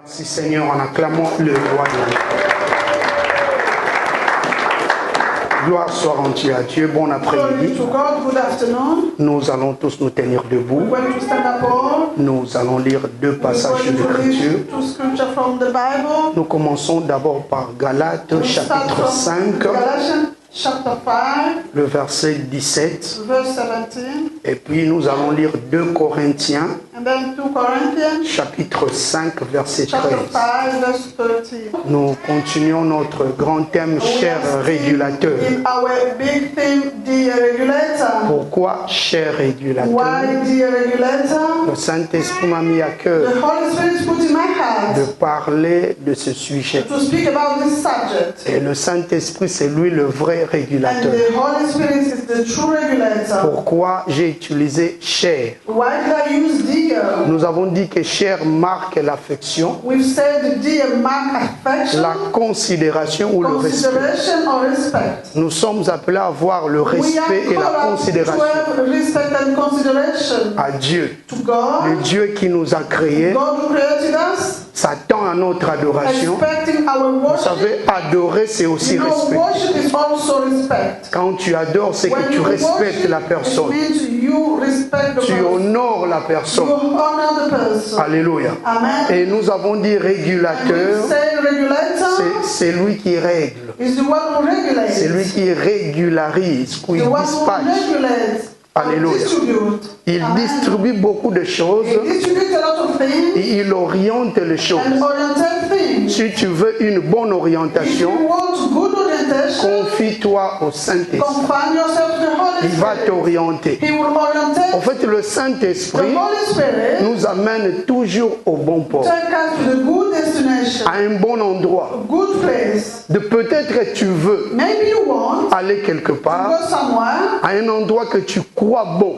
Merci Seigneur, en acclamant le roi de Dieu. Gloire soit rendue à Dieu. Bon après-midi. Nous allons tous nous tenir debout. Nous allons lire deux passages de l'Écriture. Nous commençons d'abord par Galates chapitre 5. Le verset 17. Et puis nous allons lire 2 Corinthiens chapitre 5 verset 13. Nous continuons notre grand thème, cher régulateur. Pourquoi cher régulateur? Le Saint-Esprit m'a mis à cœur de parler de ce sujet. Et le Saint-Esprit, c'est lui le vrai régulateur. Pourquoi j'ai utilisé cher? Nous avons dit que cher marque l'affection, la considération ou le respect. Nous sommes appelés à avoir le respect et la considération à Dieu. Le Dieu qui nous a créés s'attend à notre adoration. Vous savez, adorer, c'est aussi respecter. Quand tu adores, c'est que tu respectes la personne. Tu honores la personne. Alléluia. Et nous avons dit régulateur, c'est lui qui règle. C'est lui qui régularise, qui dispatche. Alléluia. Il distribue beaucoup de choses et il oriente les choses. Si tu veux une bonne orientation, confie-toi au Saint-Esprit. Il va t'orienter. En fait, le Saint-Esprit nous amène toujours au bon port, à un bon endroit. De peut-être tu veux aller quelque part, à un endroit que tu crois bon.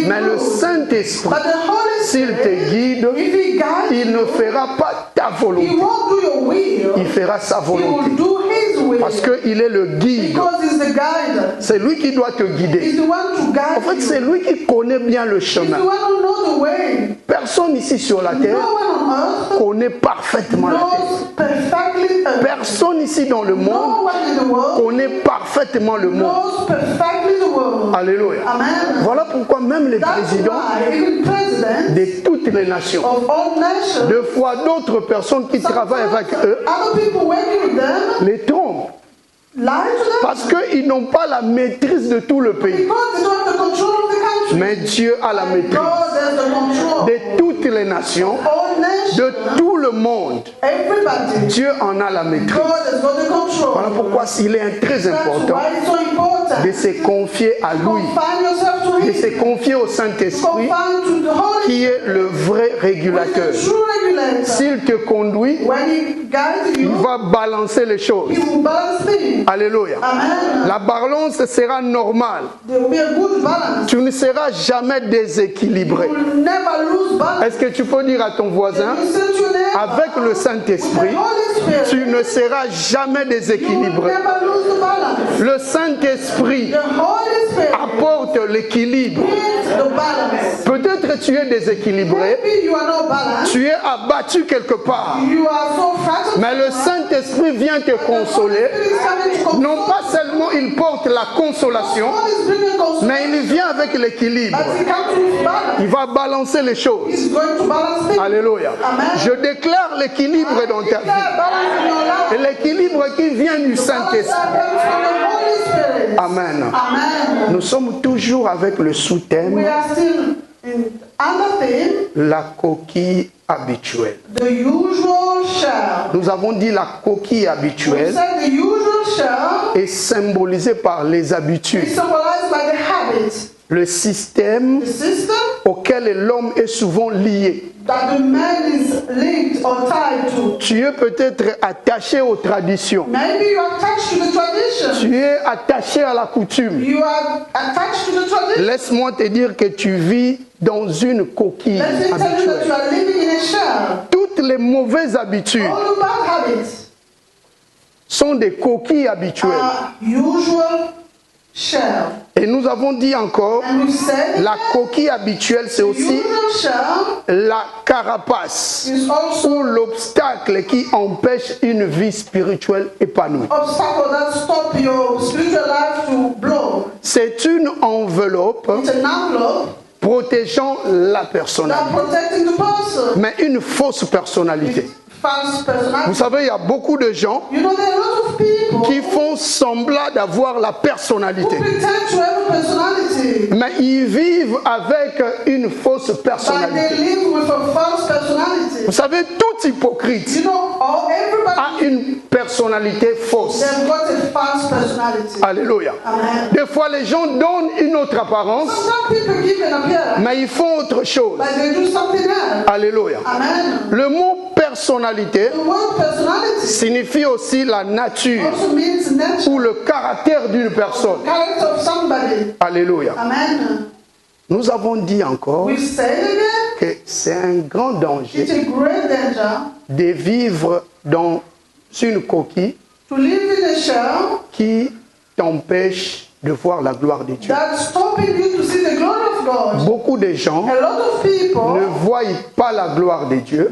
Mais le Saint-Esprit, s'il te guide, il ne fera pas ta volonté. Il fera sa volonté. Parce qu'il est le guide. C'est lui qui doit te guider. En fait, c'est lui qui connaît bien le chemin. Personne ici sur la terre connaît parfaitement la terre. Personne ici dans le monde connaît parfaitement le monde. Alléluia. Voilà pourquoi même les présidents de toutes les nations, deux fois d'autres personnes qui travaillent avec eux, les trompent. Parce qu'ils n'ont pas la maîtrise de tout le pays. Mais Dieu a la maîtrise de toutes les nations, de tout le monde. Dieu en a la maîtrise. Voilà pourquoi il est très important de se confier à lui, de se confier au Saint-Esprit qui est le vrai régulateur. S'il te conduit, il va balancer les choses. Alléluia. La balance sera normale. Tu ne seras jamais déséquilibré. Est-ce que tu peux dire à ton voisin, avec le Saint-Esprit, tu ne seras jamais déséquilibré. Le Saint-Esprit apporte l'équilibre. Peut-être tu es déséquilibré, tu es abattu quelque part, mais le Saint-Esprit vient te consoler. Non pas seulement il porte la consolation, mais il vient avec l'équilibre. Il va balancer les choses. Alléluia. Je déclare l'équilibre dans ta vie. Et l'équilibre qui vient du Saint-Esprit. Amen. Nous sommes toujours avec le sous-thème la coquille habituelle. Nous avons dit la coquille habituelle est symbolisée par les habitudes. Le système auquel l'homme est souvent lié. Tu es peut-être attaché aux traditions. Tu es attaché à la coutume. Laisse-moi te dire que tu vis dans une coquille habituelle. Toutes les mauvaises habitudes sont des coquilles habituelles. Et nous avons dit encore, la coquille habituelle, c'est aussi la carapace ou l'obstacle qui empêche une vie spirituelle épanouie. C'est une enveloppe protégeant la personnalité, mais une fausse personnalité. Vous savez, il y a beaucoup de gens qui font semblant d'avoir la personnalité, mais ils vivent avec une fausse personnalité. Vous savez, tout hypocrite a une personnalité fausse. Alléluia. Des fois, les gens donnent une autre apparence, mais ils font autre chose. Alléluia. Le mot personnalité signifie aussi la nature ou le caractère d'une personne. Alléluia. Nous avons dit encore que c'est un grand danger de vivre dans une coquille qui t'empêche de voir la gloire de Dieu. Beaucoup de gens ne voient pas la gloire de Dieu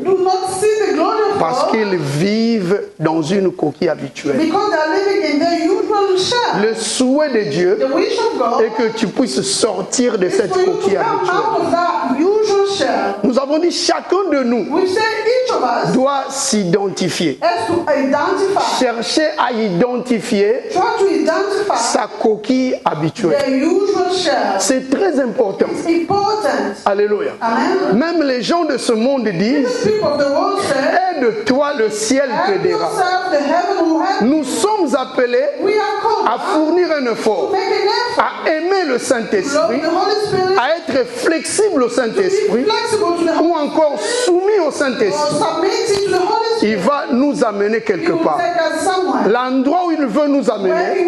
parce qu'ils vivent dans une coquille habituelle. Le souhait de Dieu est que tu puisses sortir de cette coquille habituelle. Nous avons dit chacun de nous doit s'identifier. Chercher à identifier sa coquille habituelle. C'est très important. Alléluia. Même les gens de ce monde disent, aide-toi, le ciel t'aidera. Nous sommes appelés à fournir un effort, à aimer le Saint-Esprit, à être flexible au Saint-Esprit, ou encore soumis au Saint-Esprit. Il va nous amener quelque part. L'endroit où il veut nous amener,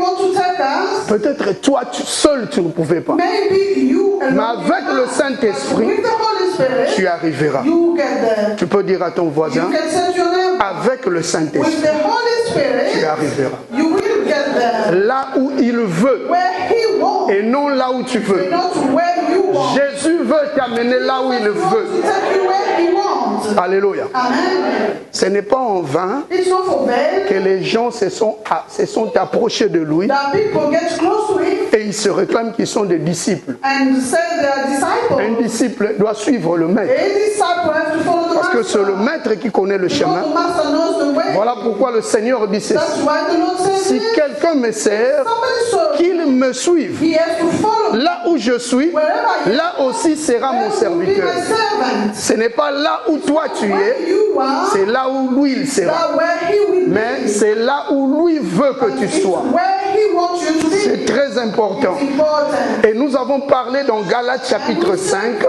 peut-être toi seul tu ne pouvais pas. Mais avec le Saint-Esprit, tu arriveras. Tu peux dire à ton voisin, avec le Saint-Esprit, tu arriveras. Là où il veut et non là où tu veux. Jésus veut t'amener là où il veut. Alléluia. Ce n'est pas en vain que les gens se sont approchés de lui et ils se réclament qu'ils sont des disciples. Un disciple doit suivre le maître. Parce que c'est le maître qui connaît le chemin. Voilà pourquoi le Seigneur dit ceci. Si quelqu'un me sert, qu'il me suive. Là où je suis, là aussi sera mon serviteur. Ce n'est pas là où toi tu es, c'est là où lui il sera. Mais c'est là où lui veut que tu sois. C'est très important. Et nous avons parlé dans Galates chapitre 5.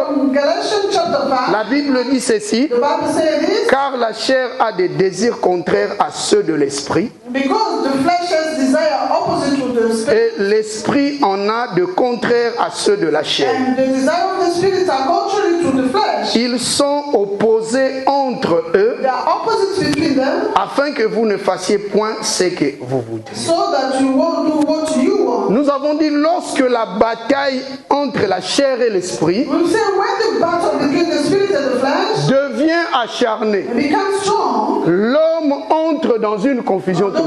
La Bible dit ceci. Car la chair a des désirs contraires à ceux de l'esprit. Et l'esprit en a de contraires à ceux de la chair. Ils sont opposés entre eux afin que vous ne fassiez point ce que vous vous dites. Nous avons dit lorsque la bataille entre la chair et l'esprit devient acharnée, l'homme entre dans une confusion totale.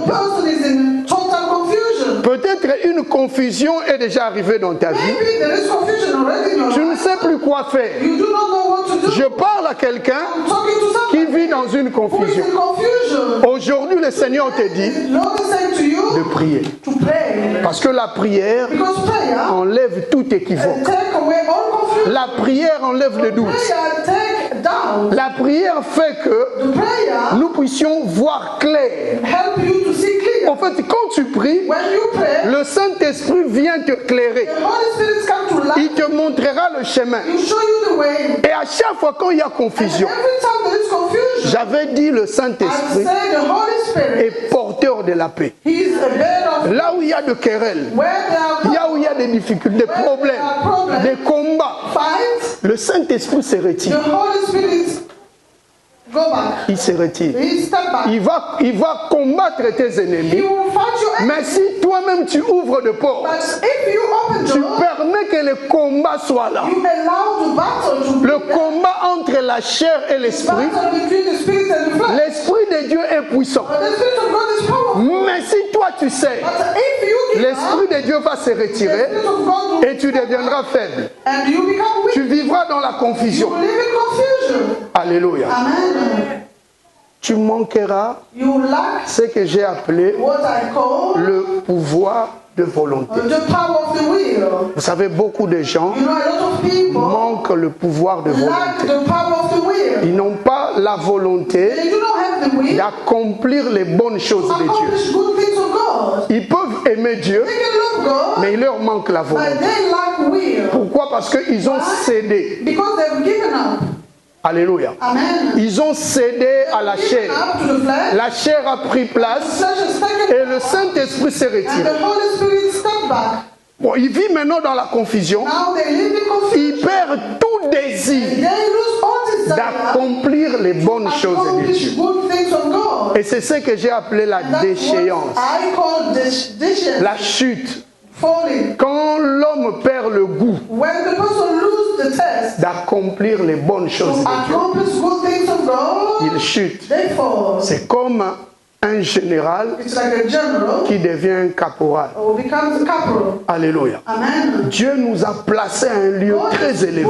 Peut-être une confusion est déjà arrivée dans ta vie. Tu ne sais plus quoi faire. Je parle à quelqu'un qui vit dans une confusion. Aujourd'hui, le Seigneur te dit de prier. Parce que la prière enlève tout équivoque. La prière enlève le doute. La prière fait que nous puissions voir clair. En fait, quand tu pries, le Saint-Esprit vient te clairer. Il te montrera le chemin. Et à chaque fois quand il y a confusion, j'avais dit le Saint-Esprit est porteur de la paix. Là où il y a de querelles, là où il y a des difficultés, des problèmes, des combats, le Saint-Esprit se retire. Il se retire. Il va combattre tes ennemis. Mais si toi-même même tu ouvres de portes, tu permets que le combat soit là. Le combat entre la chair et l'esprit. L'esprit de Dieu est puissant. Mais si toi tu sais, l'esprit de Dieu va se retirer et tu deviendras faible. Tu vivras dans la confusion. Alléluia. Tu manqueras ce que j'ai appelé le pouvoir de volonté. Vous savez, beaucoup de gens manquent le pouvoir de volonté. Ils n'ont pas la volonté d'accomplir les bonnes choses de Dieu. Ils peuvent aimer Dieu, mais il leur manque la volonté. Pourquoi? Parce qu'ils ont cédé. Alléluia. Ils ont cédé à la chair. La chair a pris place et le Saint-Esprit s'est retiré. Bon, il vit maintenant dans la confusion. Il perd tout désir d'accomplir les bonnes choses de Dieu. Et c'est ce que j'ai appelé la déchéance. La chute. Quand l'homme perd le goût d'accomplir les bonnes choses de Dieu, il chute. C'est comme un général qui devient un caporal. Alléluia. Dieu nous a placés à un lieu très élevé.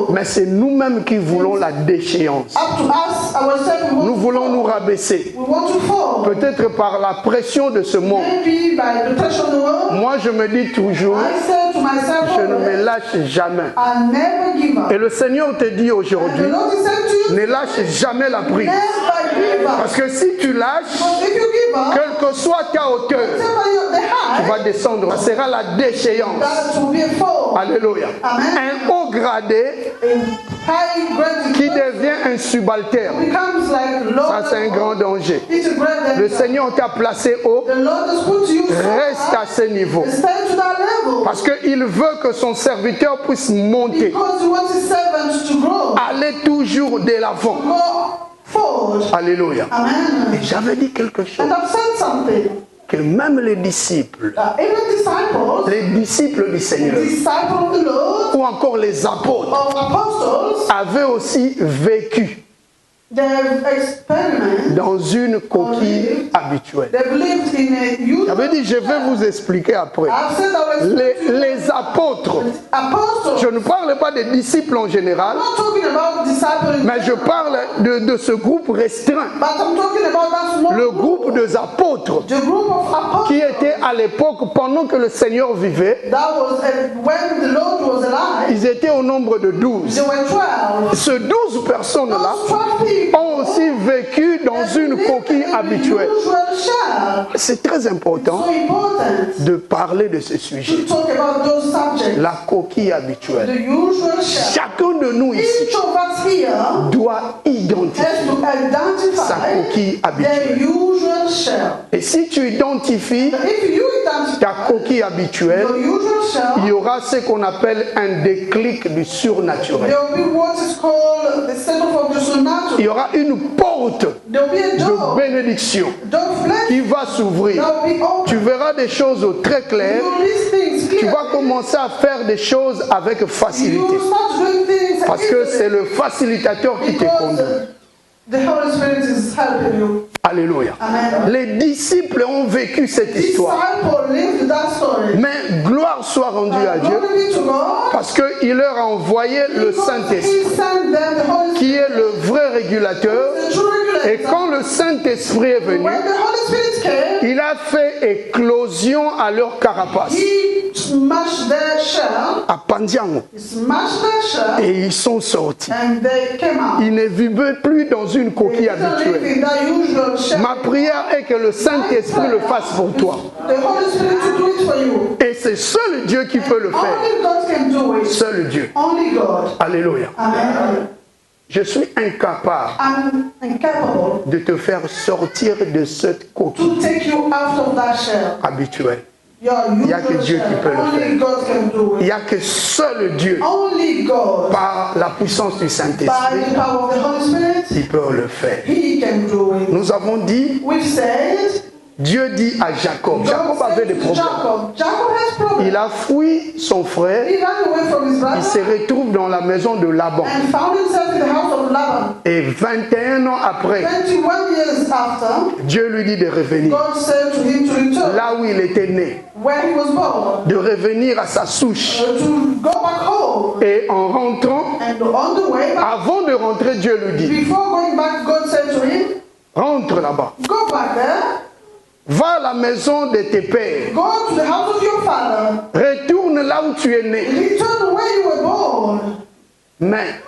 Mais c'est nous-mêmes qui voulons la déchéance. Nous voulons nous rabaisser. Peut-être par la pression de ce monde. Moi, je me dis toujours, je ne me lâche jamais. Et le Seigneur te dit aujourd'hui, ne lâche jamais la prise. Parce que si tu lâches, quelle que soit ta hauteur, tu vas descendre. Ce sera la déchéance. Alléluia. Un haut gradé qui devient un subalterne. Ça, c'est un grand danger. Le Seigneur t'a placé haut. Reste à ce niveau. Parce qu'il veut que son serviteur puisse monter. Aller toujours de l'avant. Alléluia. Et j'avais dit quelque chose. Que même les disciples du Seigneur, ou encore les apôtres, avaient aussi vécu dans une coquille habituelle. J'avais dit, je vais vous expliquer après. Les apôtres, je ne parle pas des disciples en général, mais je parle de ce groupe restreint. Le groupe des apôtres qui était à l'époque, pendant que le Seigneur vivait, ils étaient au nombre de 12. Ces 12 personnes-là ont aussi vécu dans une coquille habituelle. C'est très important de parler de ce sujet. La coquille habituelle. Chacun de nous ici doit identifier sa coquille habituelle. Et si tu identifies ta coquille habituelle, il y aura ce qu'on appelle un déclic du surnaturel. Il y aura une porte de bénédiction qui va s'ouvrir. Tu verras des choses très claires. Tu vas commencer à faire des choses avec facilité. Parce que c'est le facilitateur qui te conduit. Alléluia. Les disciples ont vécu cette histoire. Mais gloire soit rendue à Dieu, parce qu'il leur a envoyé le Saint-Esprit, qui est le vrai régulateur. Et quand le Saint-Esprit est venu, il a fait éclosion à leur carapace. À Pandiango. Et ils sont sortis. Ils ne vivaient plus dans une coquille habituelle. Ma prière est que le Saint-Esprit le fasse pour toi. Et c'est seul Dieu qui peut le faire. Seul Dieu. Alléluia. Je suis incapable de te faire sortir de cette coquille habituelle. Il n'y a que Dieu qui peut le faire. Il n'y a que seul Dieu, par la puissance du Saint-Esprit, qui peut le faire. Nous avons dit Dieu dit à Jacob, Jacob avait des problèmes. Il a fui son frère, il se retrouve dans la maison de Laban. Et 21 ans après, Dieu lui dit de revenir là où il était né, de revenir à sa souche. Et en rentrant, avant de rentrer, Dieu lui dit, rentre là-bas. Va à la maison de tes pères. Retourne là où tu es né. Mais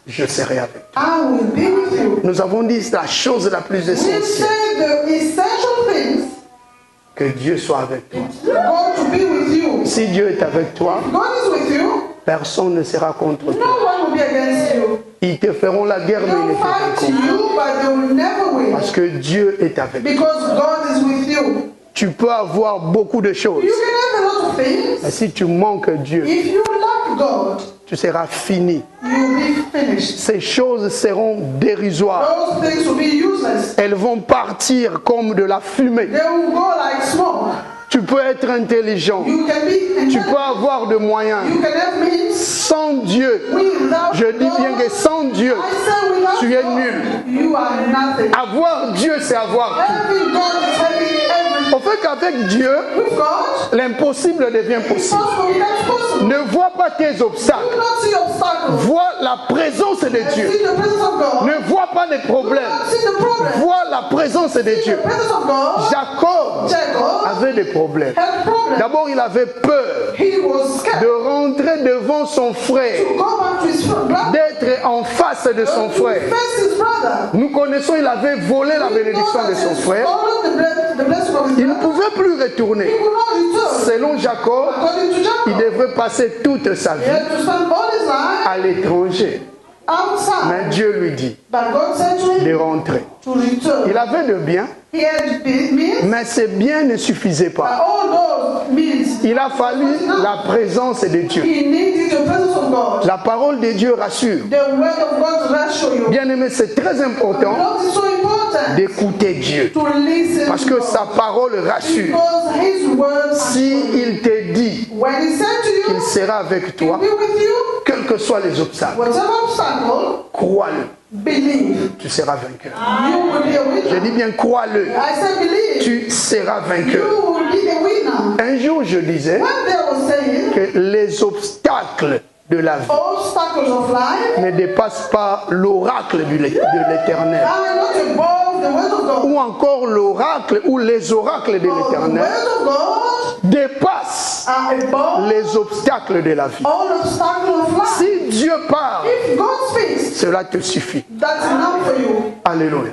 je serai avec toi. Nous avons dit la chose la plus essentielle. Que Dieu soit avec toi. Si Dieu est avec toi, personne ne sera contre toi. Ils te feront la guerre, mais ils ne feront pas. Parce que Dieu est avec toi. Tu peux avoir beaucoup de choses. Mais si tu manques Dieu, tu seras fini. Ces choses seront dérisoires. Elles vont partir comme de la fumée. Tu peux être intelligent. Tu peux avoir de moyens. Sans Dieu, je dis bien que sans Dieu, tu es nul. Avoir Dieu, c'est avoir tout. Au fait qu'avec Dieu, l'impossible devient possible. Ne vois pas tes obstacles. Vois la présence de Dieu. Ne vois pas les problèmes. Vois la présence de Dieu. Jacob avait des problèmes. D'abord, il avait peur de rentrer devant son frère, d'être en face de son frère. Nous connaissons, il avait volé la bénédiction de son frère. Il ne pouvait plus retourner. Selon Jacob, il devrait passer toute sa vie à l'étranger. Mais Dieu lui dit de rentrer. Il avait de biens, mais ces biens ne suffisaient pas. Il a fallu la présence de Dieu. La parole de Dieu rassure. Bien aimé, c'est très important d'écouter Dieu. Parce que sa parole rassure. S'il te dit qu'il sera avec toi, quels que soient les obstacles, crois-le. Tu seras vainqueur. Je dis bien crois-le. Tu seras vainqueur. Un jour je disais que les obstacles de la vie ne dépassent pas l'oracle de l'Éternel. Ou encore l'oracle ou les oracles de l'Éternel dépassent les obstacles de la vie. Si Dieu parle, cela te suffit. Alléluia.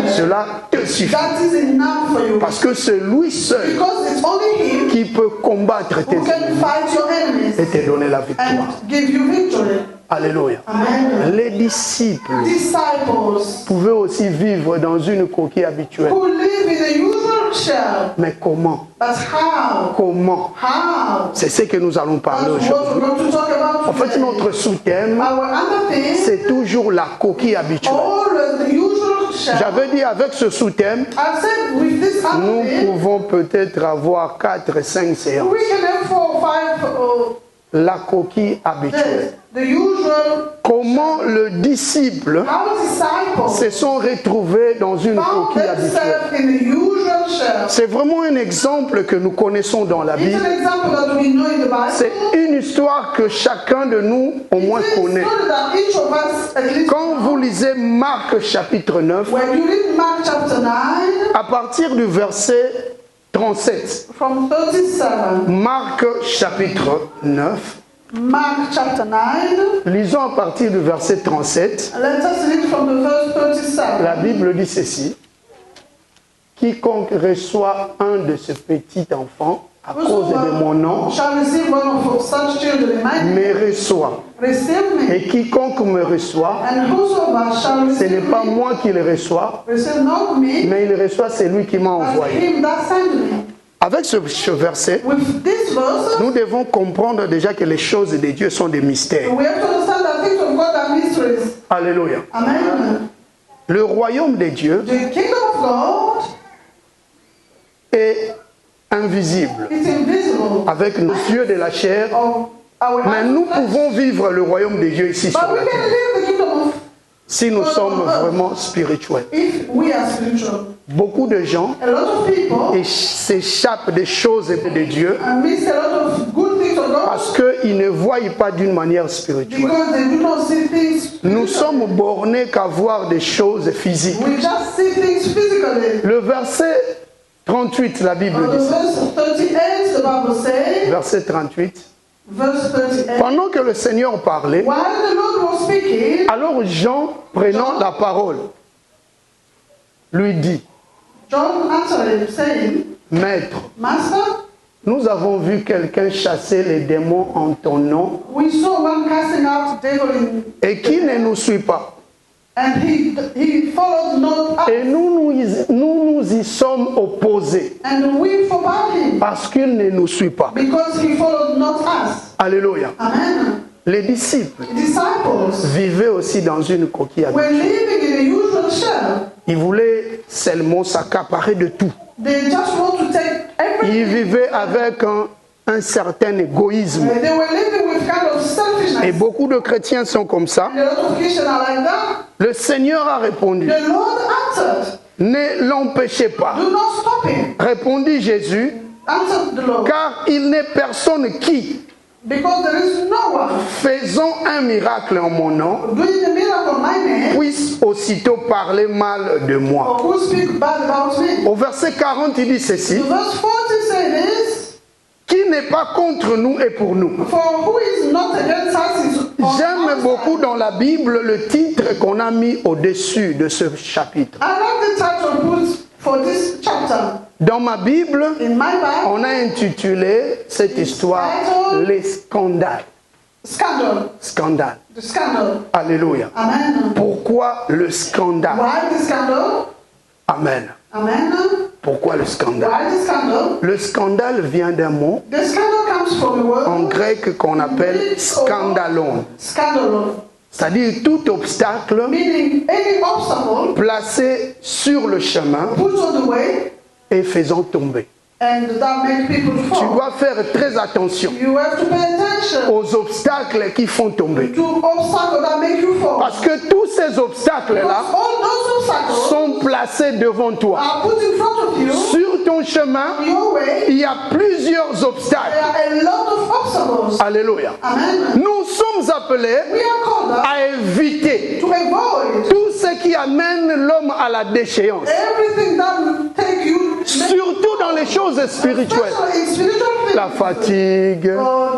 Cela te suffit. Parce que c'est lui seul qui peut combattre tes ennemis et te donner la victoire. Alléluia. Les disciples pouvaient aussi vivre dans une coquille habituelle. Mais comment? Comment? C'est ce que nous allons parler aujourd'hui. En fait, notre sous-thème, c'est toujours la coquille habituelle. J'avais dit avec ce sous-thème, nous pouvons peut-être avoir 4, 5 séances. La coquille habituelle. Comment le disciple se sont retrouvés dans une coquille habituelle. C'est vraiment un exemple que nous connaissons dans la Bible. C'est une histoire que chacun de nous au moins connaît. Quand vous lisez Marc chapitre 9, à partir du verset 37, Marc chapitre 9, Mark chapter 9. Lisons à partir du verset 37. Let us read from the verse 37. La Bible dit ceci. Quiconque reçoit un de ces petits enfants à cause de mon nom me reçoit. Et quiconque me reçoit, ce n'est pas moi qui le reçois, mais il reçoit celui qui m'a envoyé. Avec ce verset, nous devons comprendre déjà que les choses de Dieu sont des mystères. Alléluia. Amen. Le royaume de Dieu est invisible It's invisible. avec nos yeux de la chair, Our mais nous pouvons vivre le royaume de Dieu ici sur But we la can terre live the kingdom of si nous sommes vraiment spirituels. if we are spiritual. Beaucoup de gens A lot of people s'échappent des choses de Dieu miss a lot of good things of God parce qu'ils ne voient pas d'une manière spirituelle. because they do not see things. Nous sommes bornés qu'à voir des choses physiques. We just see things physically. Le verset 38, la Bible On the dit ça. verse 38, the Bible says, Verset 38. verse 38. Pendant que le Seigneur parlait, While the Lord was speaking, alors Jean, prenant la parole, lui dit, John answered him, saying, Maître, Master, nous avons vu quelqu'un chasser les démons en ton nom we saw one casting out devil in, et qui ne nous suit pas. and he followed not us, Et nous y sommes opposés and we forbade him parce qu'il ne nous suit pas. because he followed not us. Alléluia. Amen. Les disciples The disciples vivaient aussi dans une coquille à were biche. living in the usual shell. Ils voulaient seulement s'accaparer de tout. They just want to take Ils everything. vivaient avec un certain égoïsme. They were living with kind of selfishness. Et beaucoup de chrétiens sont comme ça. And a lot of Christians are like that. Le Seigneur a répondu, The Lord answered, ne l'empêchez pas. do not stop him. Répondit Jésus, Answered the Lord. car il n'est personne qui, Because there is no one faisant un miracle en mon nom, doing a miracle in my name puisse aussitôt parler mal de moi. or who speak bad about me. Au verset 40, il dit ceci, The verse 40 says this, qui n'est pas contre nous et pour nous. for who is not against us is on J'aime our beaucoup side. dans la Bible le titre qu'on a mis au-dessus de ce chapitre. I like the title put for this chapter. Dans ma Bible, In my Bible, on a intitulé cette histoire les scandales. scandal. Scandale. The scandal. Alléluia. Amen. Pourquoi le scandale? Why the scandal? Amen. Amen. Pourquoi le scandale? Why the scandal? Le scandale vient d'un mot The scandal comes from the word en grec qu'on appelle scandalon. scandalon, C'est-à-dire tout obstacle meaning any obstacle placé sur le chemin put on the way et faisant tomber. and that make people Tu fall. dois faire très attention You have to pay attention aux obstacles qui font tomber. to obstacles that make you fall. Parce que tous ces obstacles-là Because all those obstacles sont placés devant toi. are put in front of you, Sur ton chemin, your way. il y a plusieurs obstacles. There are a lot of obstacles. Alléluia. Amen. Nous sommes appelés We are called à éviter to avoid tout ce qui amène l'homme à la déchéance. everything that will take you, Surtout dans les choses spirituelles. especially in spiritual things, La fatigue,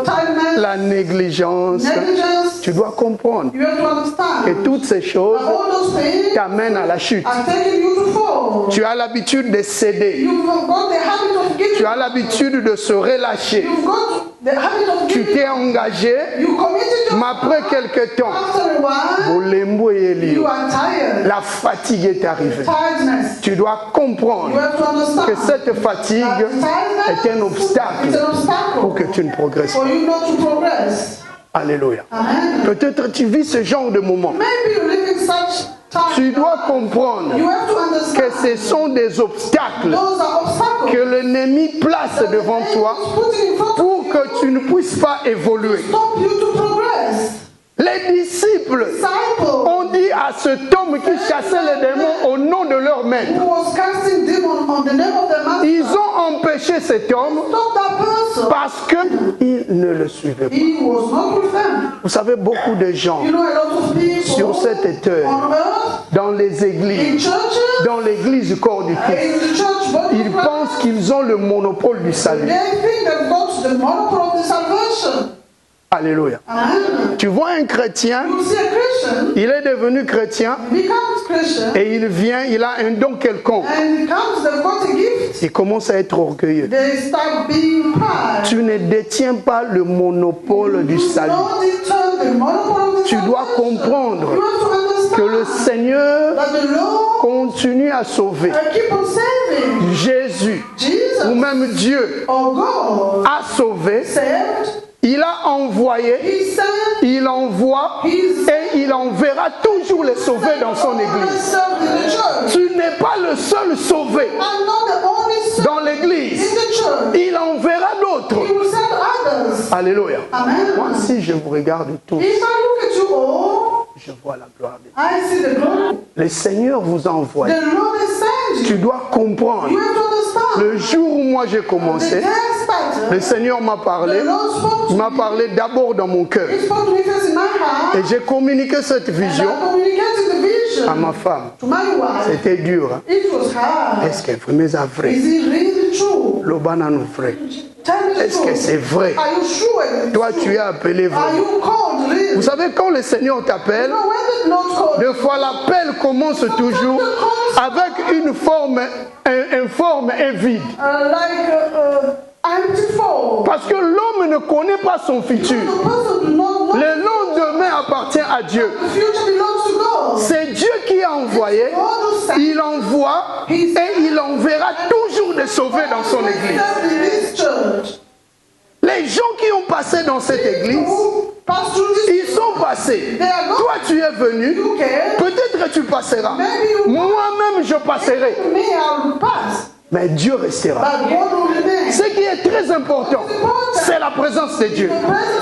tiredness, la négligence. negligence. Tu dois comprendre You have to understand que toutes ces choses that all those things t'amènent à la chute. are taking you to fall. Tu as l'habitude de céder. You've got the habit of giving. Tu as l'habitude de se relâcher. You've got the habit of Tu giving. t'es engagé, You committed mais yourself. après quelque temps, After a while, Bolembo et Elio, you are tired. la fatigue est arrivée. Tiredness. Tu dois You comprendre have to understand que cette fatigue that tiredness est un obstacle is an obstacle pour que tu ne progresses for pas. you not to progress. Alléluia. Amen. Peut-être tu vis ce genre de moment. Maybe you live in such time. Tu dois comprendre You have to que understand ce sont des obstacles those are obstacles que l'ennemi place that the devant enemy toi is putting in front of pour que tu ne puisses pas évoluer. stop you to progress. Les disciples Disciple ont dit à cet homme qui chassait les démons au nom de leur maître. who was casting demon on the name of the master, Ils ont empêché cet homme stop that person. parce qu'ils ne le suivaient pas. He was not with them. Vous savez, beaucoup de gens You know, a lot of people sur cette terre, on earth, dans les in églises, churches, dans l'église du corps du Christ, in the church body ils of Christ, pensent qu'ils ont le monopole du salut. they think they've got the monopoly of the salvation. Alléluia. Amen. Tu vois un chrétien, You see a Christian, il est devenu chrétien becomes Christian, et il vient, il a un don quelconque. and he comes, they've got a gift. Il commence à être orgueilleux. They start being proud. Tu ne détiens pas le monopole du salut. Don't deter the monopoly of the Tu dois salvation. comprendre You have to understand que le Seigneur that the Lord continue à sauver. keep on saving. Jésus, Jesus ou même Dieu, or God a sauvé. saved. Il a envoyé, He sent. il envoie et il enverra toujours les sauvés dans son église. Tu n'es pas le seul sauvé I'm not the only son dans l'église Alléluia. Amen. Moi, si je vous regarde tous, If I look at you all, je vois la gloire de Dieu. I see the glory. Le Seigneur vous a envoyé. The Lord has sent Tu you. dois comprendre. You have to understand. Le jour où moi j'ai The commencé, next pattern, le Seigneur m'a parlé. the Lord spoke Il to m'a me. parlé d'abord dans mon cœur. He spoke to me first in my heart. Et j'ai communiqué cette And vision I communicated the vision à ma femme. to my wife. C'était dur. Hein? It was hard. Est-ce que vraiment c'est vrai? Is it really true? L'obana nous vrai. Tell me the Est-ce que truth. c'est vrai? Are you sure it's Toi, true? tu es appelé Are vrai. you called really? Vous savez, quand le Seigneur t'appelle, No, when did not call deux fois l'appel commence toujours avec une forme et vide. Empty form. Parce que l'homme ne connaît pas son futur. The person do not know. Le lendemain appartient à Dieu. The future belongs to God. C'est Dieu qui a envoyé. God who sent Il envoie et il enverra toujours des sauvés dans son église. in this church. Les gens qui ont passé dans cette église, Who pass through this, ils sont passés. they are Toi, tu es venu. you can. Peut-être que tu passeras. Maybe you Moi-même, je passerai. me, I will pass. Mais Dieu restera. But God will remain. Ce qui est très important, c'est la présence de Dieu.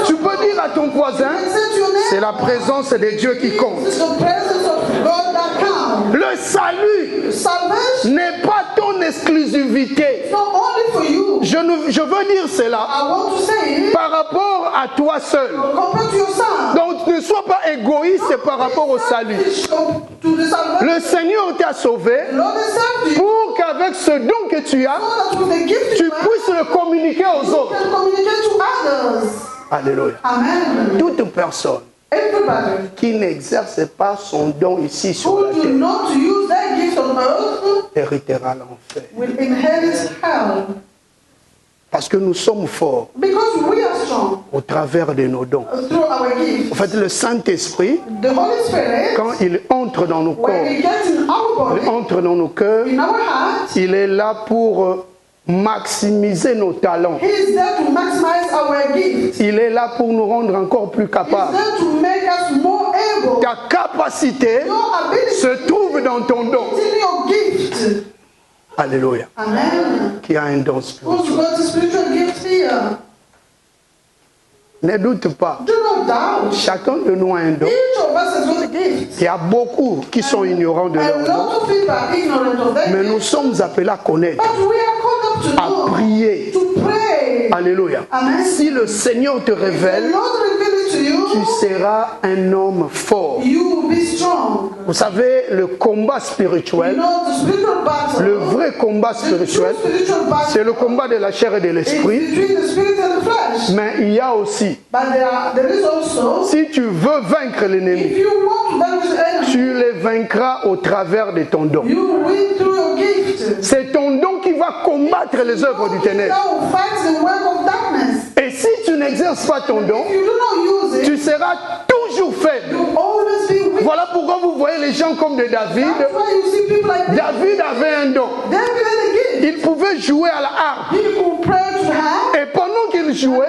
Tu peux dire à ton voisin, Say to your neighbor, c'est la présence de Dieu qui compte. it's the presence of God that counts. Le salut Salvation n'est pas ton exclusivité. is not only for you. Je veux dire cela I want to say it par rapport à toi seul. compared to yourself. Donc ne sois pas égoïste par rapport au salut. To the salvation. Le Seigneur t'a sauvé The Lord has saved you. pour qu'avec ce don que tu as, So that with the gift tu you have, puisses le communiquer aux you autres. can communicate to others. Alléluia. Amen. Toute personne Everybody qui n'exerce pas son don ici sur who la do terre not use their gift on earth héritera l'enfer. will inherit hell. Parce que nous sommes forts Because we are strong au travers de nos dons. through our gift. En fait, le Saint-Esprit, The Holy Spirit, quand il entre dans nos corps, when he gets in our il body, entre dans nos cœurs, in our hearts, il est là pour maximiser nos talents. he is there to maximize our gift. Il est là pour nous rendre encore plus He is capables. there to make us more able. Ta capacité Your ability se trouve dans ton don. is in your gift. Alléluia. Amen. Qui a un don Who's spirituel. got a spiritual gift here? Ne doute pas. Do not doubt. Chacun de nous a un don. Each of us has got a gift. Il y a beaucoup qui sont ignorants de A leur don. lot of people are ignorant of that Mais gift. nous sommes appelés à connaître, But we are called up to à know, prier. to pray. Alléluia. Amen. Si le Seigneur te The révèle, Lord reveal it to tu you, seras un homme fort. you will be strong. Vous savez, le combat You spirituel, know the spiritual battle. le vrai combat The true spirituel, spiritual battle c'est le combat de la chair et de is l'esprit. between the spirit and the flesh. Mais il y a aussi, But there is also, si tu veux vaincre l'ennemi, if you want to vanquish the enemy, tu les vaincras au travers de ton don. you win through your gift. C'est ton don qui va combattre les œuvres du ténèbre. That will fight the work of darkness. Et si tu n'exerces pas ton don, If you do not use it, tu seras toujours faible. you always be weak. Voilà pourquoi vous voyez les gens comme de David. That's why you see people like David avait un don. David had a gift. Il pouvait jouer à la harpe. He could pray to her. Et pendant qu'il jouait,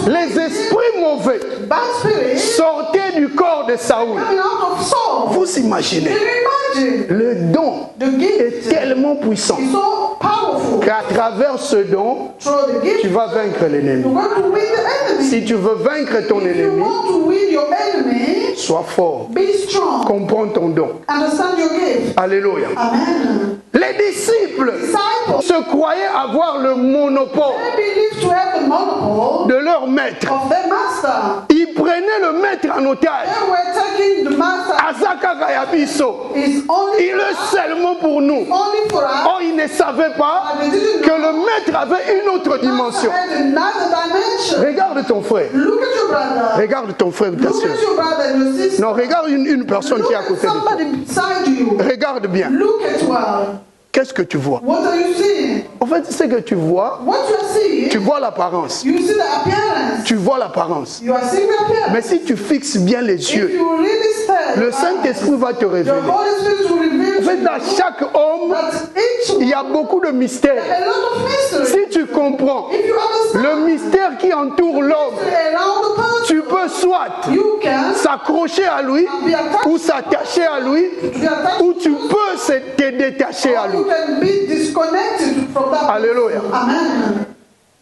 les esprits mauvais Bad spirit sortaient du corps de Saoul. coming out of Saul. Vous imaginez, Can you imagine? le don The est gift tellement puissant is so powerful. qu'à travers ce don, Through the gift, tu vas vaincre l'ennemi. you're going to win the enemy. Si tu veux vaincre ton If you ennemi, want to win your enemy, sois fort. be strong. Comprends ton don. Understand your gift. Alléluia. Amen. Les disciples Disciples, se croyaient avoir le monopole they believe to have the monopole de leur maître. of their master. Ils prenaient le maître en otage. They were taking the master Azaka Gayabiso. is only Il est seulement pour nous. only for us. Or, ils ne savaient pas But they didn't que know le maître avait une autre dimension. had another dimension. Regarde ton frère. Look at your brother. Regarde ton frère ou ta Look soeur. at your brother and your sister. Non, regarde une personne Look qui est à at côté de toi. somebody beside you. Regarde bien. Look at well. Qu'est-ce que tu vois? What are you seeing? En fait, ce que tu vois, What you are seeing, tu vois l'apparence. you see the appearance. Tu vois l'apparence. You are seeing the appearance. Mais si tu fixes bien les If yeux, you really stare, le Saint-Esprit va te the révéler. Holy Spirit will reveal En fait, to dans you chaque homme, that each il y a beaucoup de mystères. a lot of mystery. Si tu comprends If you understand le mystère qui entoure l'homme, around the person, tu peux soit you can s'accrocher à lui be attached, ou s'attacher à lui, be attached, ou tu peux te détacher à or lui. you can be disconnected from that. Alléluia. Amen.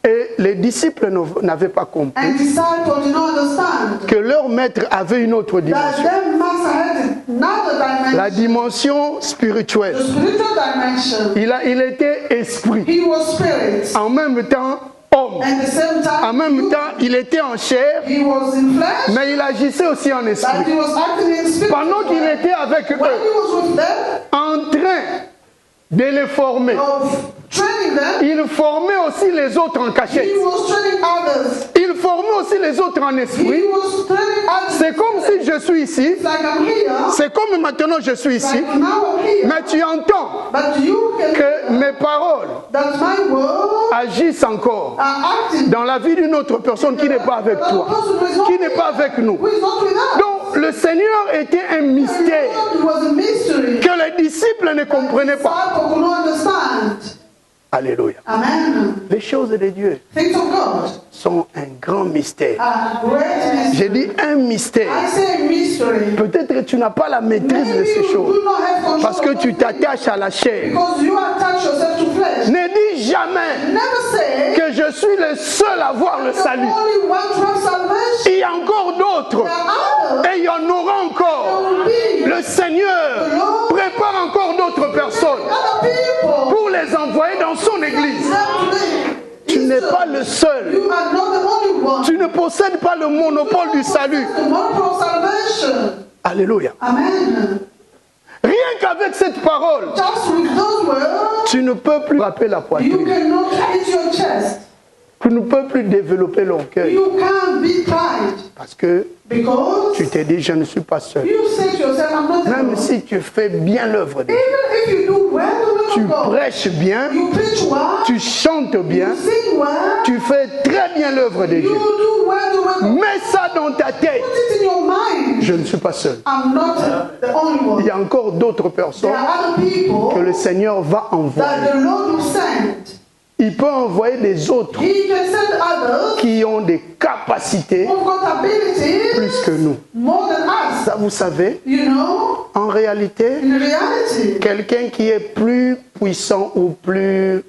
Et les disciples n'avaient pas compris And disciples did not understand que leur maître avait une autre that dimension. their master had another dimension. La dimension spirituelle. The spiritual dimension. Il était esprit. He was spirit. En même temps, homme. At the same time, En même temps, il était en chair, he was in flesh, mais il agissait aussi en but esprit. he was acting in spirit. Pendant qu'il était avec When eux, he was with them, en train de les former, of training them, il formait aussi les autres en cachette. he was training others. Il formait aussi les autres en He esprit. was training others. C'est comme si je suis ici. It's like I'm here, C'est comme maintenant je suis ici. like now I'm here, Mais tu entends but you can que mes paroles that my words agissent encore are acting. dans la vie d'une autre personne qui n'est pas avec toi, qui n'est pas avec nous. Who is not with us? Donc le Seigneur était un mystère It was a mystery. que les disciples ne comprenaient pas. Disciples could not understand. Alléluia. Amen. Les choses de Dieu Things of God sont un grand mystère. are great mystery. J'ai dit un mystère. I say mystery. Peut-être que tu n'as pas la maîtrise de Maybe ces you choses do not have control parce que of tu it t'attaches à la chair. because you attach yourself to flesh. Ne dis jamais Never say que je suis le seul à voir le the salut. only one to have salvation. Il y a encore d'autres. There are others. Et il y en aura encore. There will be Le Seigneur prépare encore d'autres personnes other people. pour les envoyer dans son église. Tu n'es pas le seul. You are not the only one. Tu ne possèdes pas le monopole du salut. The monopoly of salvation. Alléluia. Amen. Rien qu'avec cette parole, Just with those words, tu ne peux plus frapper la you poitrine. cannot hit your chest. Tu ne peux plus développer l'orgueil. You can't be pride Parce que because tu t'es dit, je ne suis pas seul. you say to yourself, I'm not Même alone. si tu fais bien l'œuvre de Dieu, Even if you do well the tu will of God, prêches bien, you preach well, tu chantes bien, you sing well, tu fais très bien l'œuvre de you Dieu. do well the will of God. Mets ça dans ta tête. Put it in your mind. Je ne suis pas seul. I'm not the only Il one. y a encore d'autres There personnes are other que people le Seigneur va envoyer. that the Lord will send. Il peut envoyer des autres He can send others qui ont des capacités who've got abilities plus que nous. more than us. Ça, vous savez, You know, en réalité, in reality, quelqu'un qui est plus puissant ou plus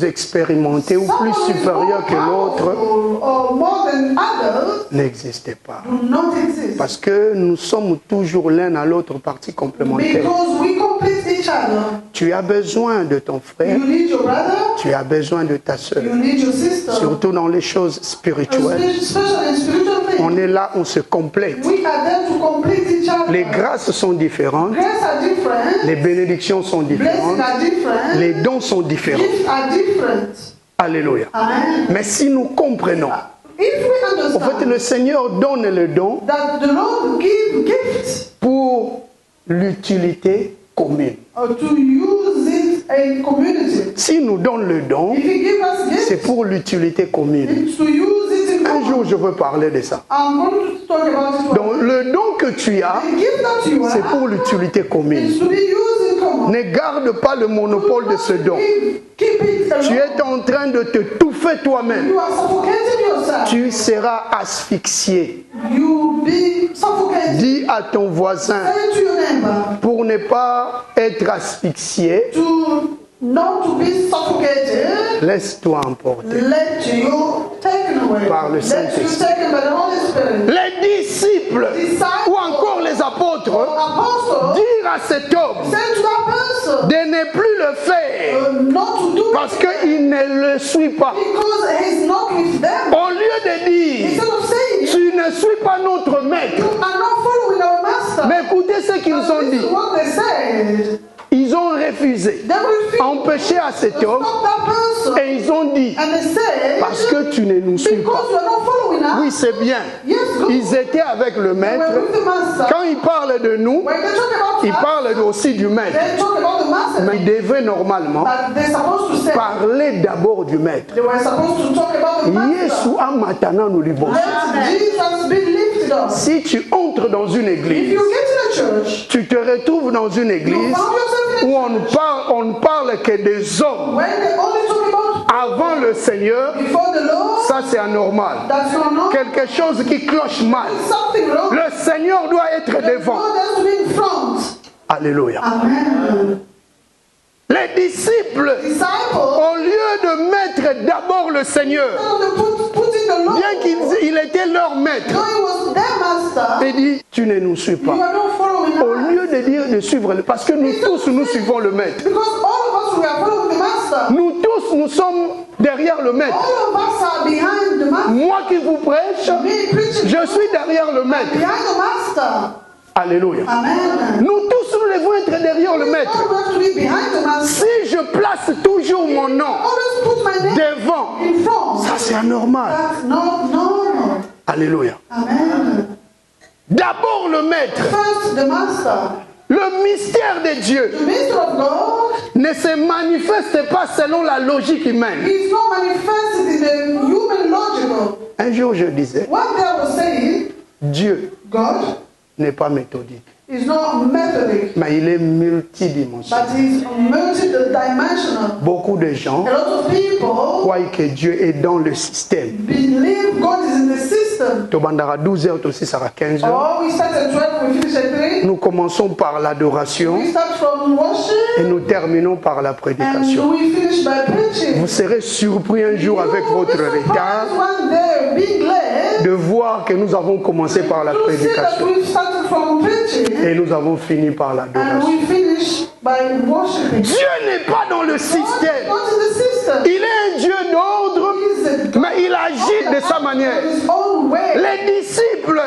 expérimenté ou plus someone is supérieur more que l'autre powerful or more than others n'existait pas. do not exist. Parce que nous sommes toujours l'un à l'autre partie complémentaire. Because we complete each other. Tu as besoin de ton frère, You need your brother, tu as besoin de ta soeur. you need your sister. Surtout dans les choses spirituelles. Especially in spiritual On things. est là, on se complète. We are there to complete each other. Les grâces sont différentes, Grace are different. les bénédictions sont différentes, Blessings are different. les dons sont différents. Gifts are different. Alléluia. Amen. Mais si nous comprenons, If we en fait, understand le Seigneur donne le don that the Lord give gifts pour l'utilité commune. to use it in community. S'il nous donne le don, If He give us c'est gifts, pour l'utilité commune. it's to use it in Un jour, common. je veux parler de ça. I'm going to talk about it. Donc, le don que tu as, The gift that you c'est pour have l'utilité commune. is to be used in common. Ne garde pas le monopole de ce don. Keep it Tu alone. es en train de te touffer toi-même. You are suffocating yourself. Tu seras asphyxié. You be suffocated. Dis à ton voisin, Say to your neighbor pour ne pas être asphyxié, to not to be suffocated. laisse-toi emporter. Let you taken away. Par le Let you Saint-Esprit. taken by the Holy Spirit. Les disciples Disciples ou encore les apôtres Apostle, dire à cet homme say to that person de ne plus le faire not to do parce it qu'il ne le suit pas. because he's not with them. Au lieu de dire, Instead of saying, tu ne suis pas notre maître, you are not following our master. mais écoutez ce qu'ils ont This is dit. what they said. Ils ont refusé, They refused empêché à cet to homme stop that person. et ils ont dit, And they said, parce que tu ne nous suis because pas. you are not following us. Oui, c'est bien. Yes, good. Ils étaient avec le They maître. were with the master. Quand ils parlent de nous, When they talk about ils us, parlent aussi du maître. they talk about the master. Mais ils devaient normalement But they're supposed to say, parler d'abord du maître. they were supposed to talk about the master. Yesu amatana nous libérons. Let Jesus be lifted up. Si tu entres dans une If église, you get in a church, tu te retrouves dans une you église found yourself in où a on ne parle que des hommes when they only talk about avant le Seigneur, before the Lord, ça c'est anormal. that's not normal. Quelque chose qui cloche mal. Something wrong. Le Seigneur doit être The devant. Lord has to be in front. Alléluia. Amen. Les disciples, au lieu de mettre d'abord le Seigneur, bien qu'il était leur maître, il dit, tu ne nous suis pas. Au lieu de dire de suivre, parce que nous tous, nous suivons le maître. Nous tous, nous sommes derrière le maître. Moi qui vous prêche, je suis derrière le maître. Alléluia. Amen. Nous tous, nous devons être derrière le maître. Si je place toujours mon nom devant, ça c'est anormal. Alléluia. Amen. D'abord le maître. Le mystère de Dieu ne se manifeste pas selon la logique humaine. Un jour je disais, Dieu n'est pas méthodique, mais il est multidimensionnel. Beaucoup de gens croient que Dieu est dans le système. Tobandara 12h, aussi ça sera 15h. Nous commençons par l'adoration et nous terminons par la prédication. Vous serez surpris un jour avec votre retard de voir que nous avons commencé par la prédication et nous avons fini par l'adoration. Dieu n'est pas dans le système. Il est un Dieu d'ordre, mais il agit de sa manière. Les disciples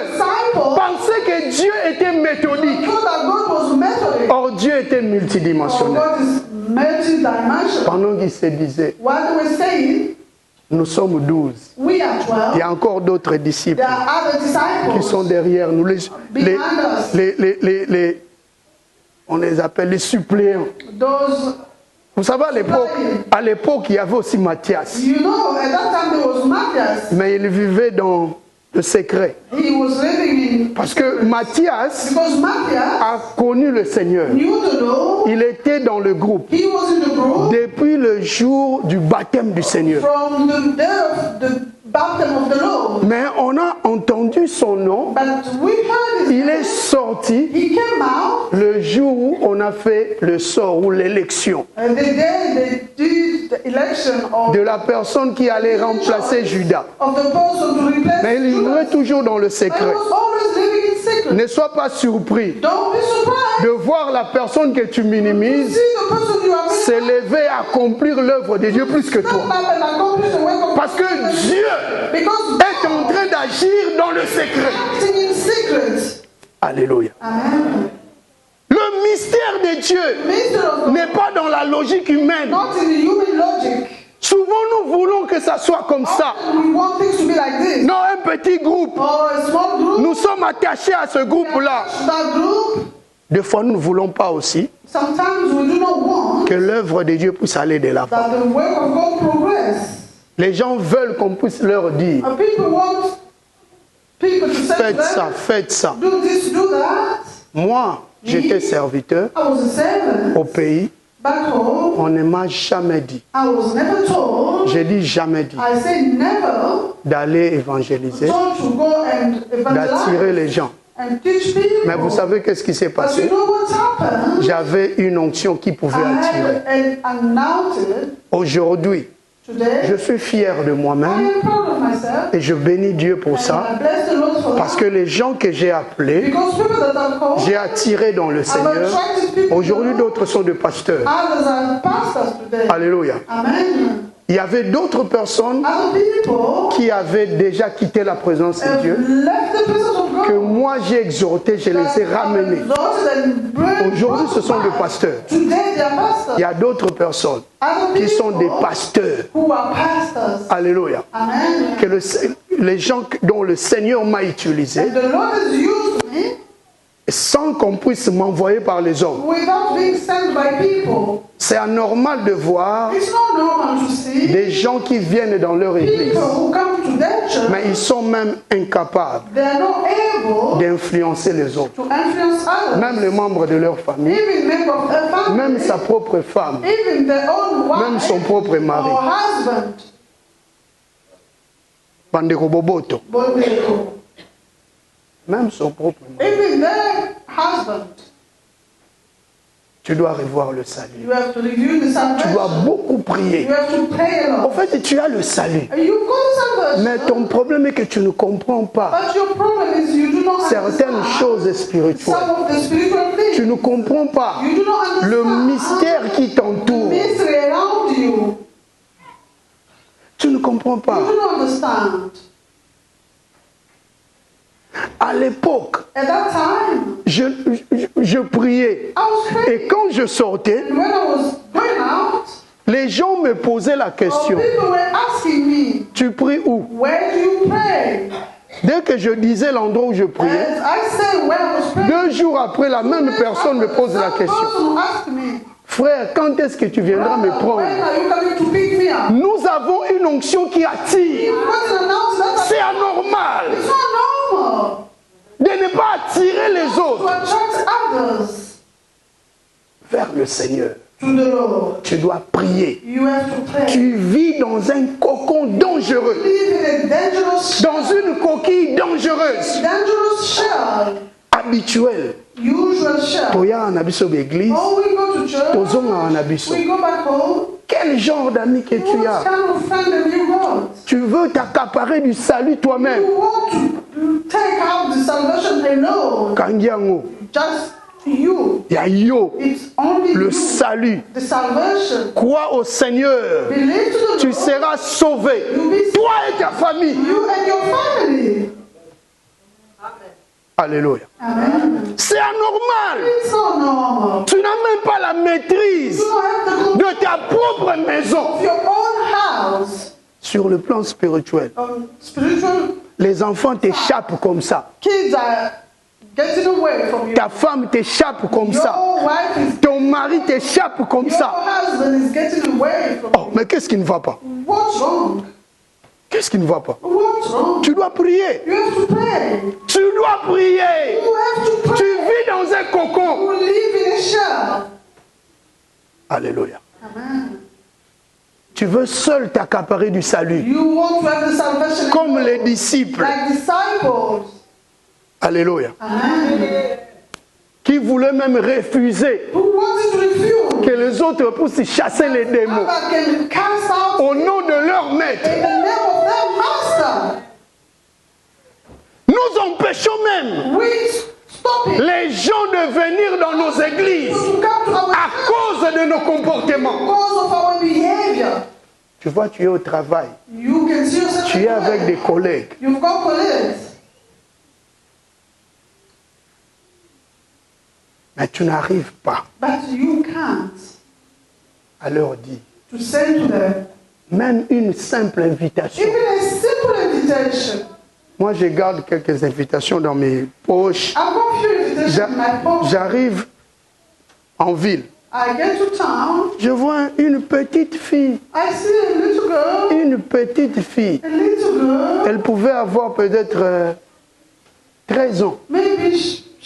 pensaient que Dieu était méthodique. Or, Dieu était multidimensionnel. Pendant qu'il se disait, nous sommes 12. Il y a encore d'autres disciples qui sont derrière nous. On les appelle les suppléants. Vous savez, à l'époque, il y avait aussi Matthias. Mais il vivait dans le secret. Parce que Matthias a connu le Seigneur. Il était dans le groupe depuis le jour du baptême du Seigneur. Mais on a entendu son nom. Il est sorti le jour où on a fait le sort ou l'élection de la personne qui allait remplacer Judas. Mais il vivait toujours dans le secret. Ne sois pas surpris de voir la personne que tu minimises s'élever à accomplir l'œuvre de Dieu plus que toi. Parce que Dieu est en train d'agir dans le secret. Alléluia. Amen. Le mystère de Dieu n'est pas dans la logique humaine. Souvent nous voulons que ça soit comme ça. Non, un petit groupe. Nous sommes attachés à ce groupe-là. Des fois nous ne voulons pas aussi que l'œuvre de Dieu puisse aller de l'avant. Les gens veulent qu'on puisse leur dire, faites ça, faites ça. Moi, j'étais serviteur au pays. On ne m'a jamais dit, j'ai dit jamais dit, d'aller évangéliser, d'attirer les gens. Mais vous savez qu'est-ce qui s'est passé? J'avais une onction qui pouvait attirer. Aujourd'hui, je suis fier de moi-même et je bénis Dieu pour ça. Parce que les gens que j'ai appelés, j'ai attiré dans le Seigneur. Aujourd'hui, d'autres sont des pasteurs. Alléluia. Il y avait d'autres personnes qui avaient déjà quitté la présence de Dieu, que moi j'ai exhorté, je les ai ramenés. Aujourd'hui, ce sont des pasteurs. Il y a d'autres personnes qui sont des pasteurs. Alléluia. Que les gens dont le Seigneur m'a utilisé, sans qu'on puisse m'envoyer par les hommes. C'est anormal de voir des gens qui viennent dans leur église, mais ils sont même incapables d'influencer les autres, même les membres de leur famille, même sa propre femme, même son propre mari. Bandeko Boboto. Même son propre mari. Tu dois revoir le salut. You have to review the salvation. Tu dois beaucoup prier. You have to pray a lot. En fait, tu as le salut. You got salvation. Mais ton problème est que tu ne comprends pas But your problem is you do not certaines understand choses spirituelles. some of the spiritual things. Tu ne comprends pas You do not understand le mystère qui t'entoure. mystery around you. Tu ne comprends pas. You do not understand. À l'époque, At that time, je priais. I was praying. Et quand je sortais, And when I was going out, les gens me posaient la question. people were asking me, Tu pries où? where do you pray? Dès que je disais l'endroit où je priais, And I said where I was praying. 2 jours après, la même personne me pose la Some question. person asked me, Frère, quand est-ce que tu viendras me when prendre? are you coming to pick me up? Nous avons une onction qui attire. What's announced that C'est anormal it's not normal de ne pas attirer les to autres attract others vers le Seigneur. to the Lord. Tu dois prier. You have to pray. Tu vis dans un cocon dangereux, Live in a dangerous, dans une coquille dangereuse, shell, habituelle. usual shell. Toya en abisso d'église, Oh, we go to church. tozonga en abisso. We go back home. Quel genre d'ami que tu What as? kind of friend have you got? Tu veux t'accaparer du salut toi-même. You want to take out the salvation alone. Kangiango, Just you. ya yo, It's only le you. salut. The salvation. Crois au Seigneur. Believe to the Tu Lord. seras sauvé. Toi et ta famille. You and your family. Alléluia. Amen. C'est anormal. It's so normal. Tu n'as même pas la maîtrise You have the de ta propre maison. of your own house. Sur le plan spirituel, Spiritual les enfants t'échappent comme ça. kids are getting away from you. Ta femme t'échappe comme ça. Your wife is, Ton mari t'échappe comme your ça. husband is getting away from Oh, mais qu'est-ce qui ne va pas? you. What's wrong? Qu'est-ce qui ne va pas? What's wrong? Tu dois prier. You have to pray. Tu dois prier. You have to Tu pray. vis dans un cocon. You live in a shell. Alléluia. Amen. Tu veux seul t'accaparer du salut. You want to have the salvation Comme les disciples. like disciples. Alléluia. Amen. Qui voulaient même refuser Who wanted to refuse? que les autres puissent chasser les démons Others can cast out au nom de leur maître. in the name of their master. Nous empêchons même We stop it. les gens de venir dans nos églises To come to our à cause de nos comportements. because of our behavior. Tu vois, tu es au travail, You can see yourself. tu es avec des collègues. You've got colleagues, Mais tu n'arrives pas but you can't à leur dire, to say to them, même une simple invitation. even a simple invitation. Moi, je garde quelques invitations dans mes poches. I've got few invitations in my phone. J'arrive en ville. I get to town. Je vois une petite fille. I see a little girl. Une petite fille. A little girl. Elle pouvait avoir peut-être 13 ans. Maybe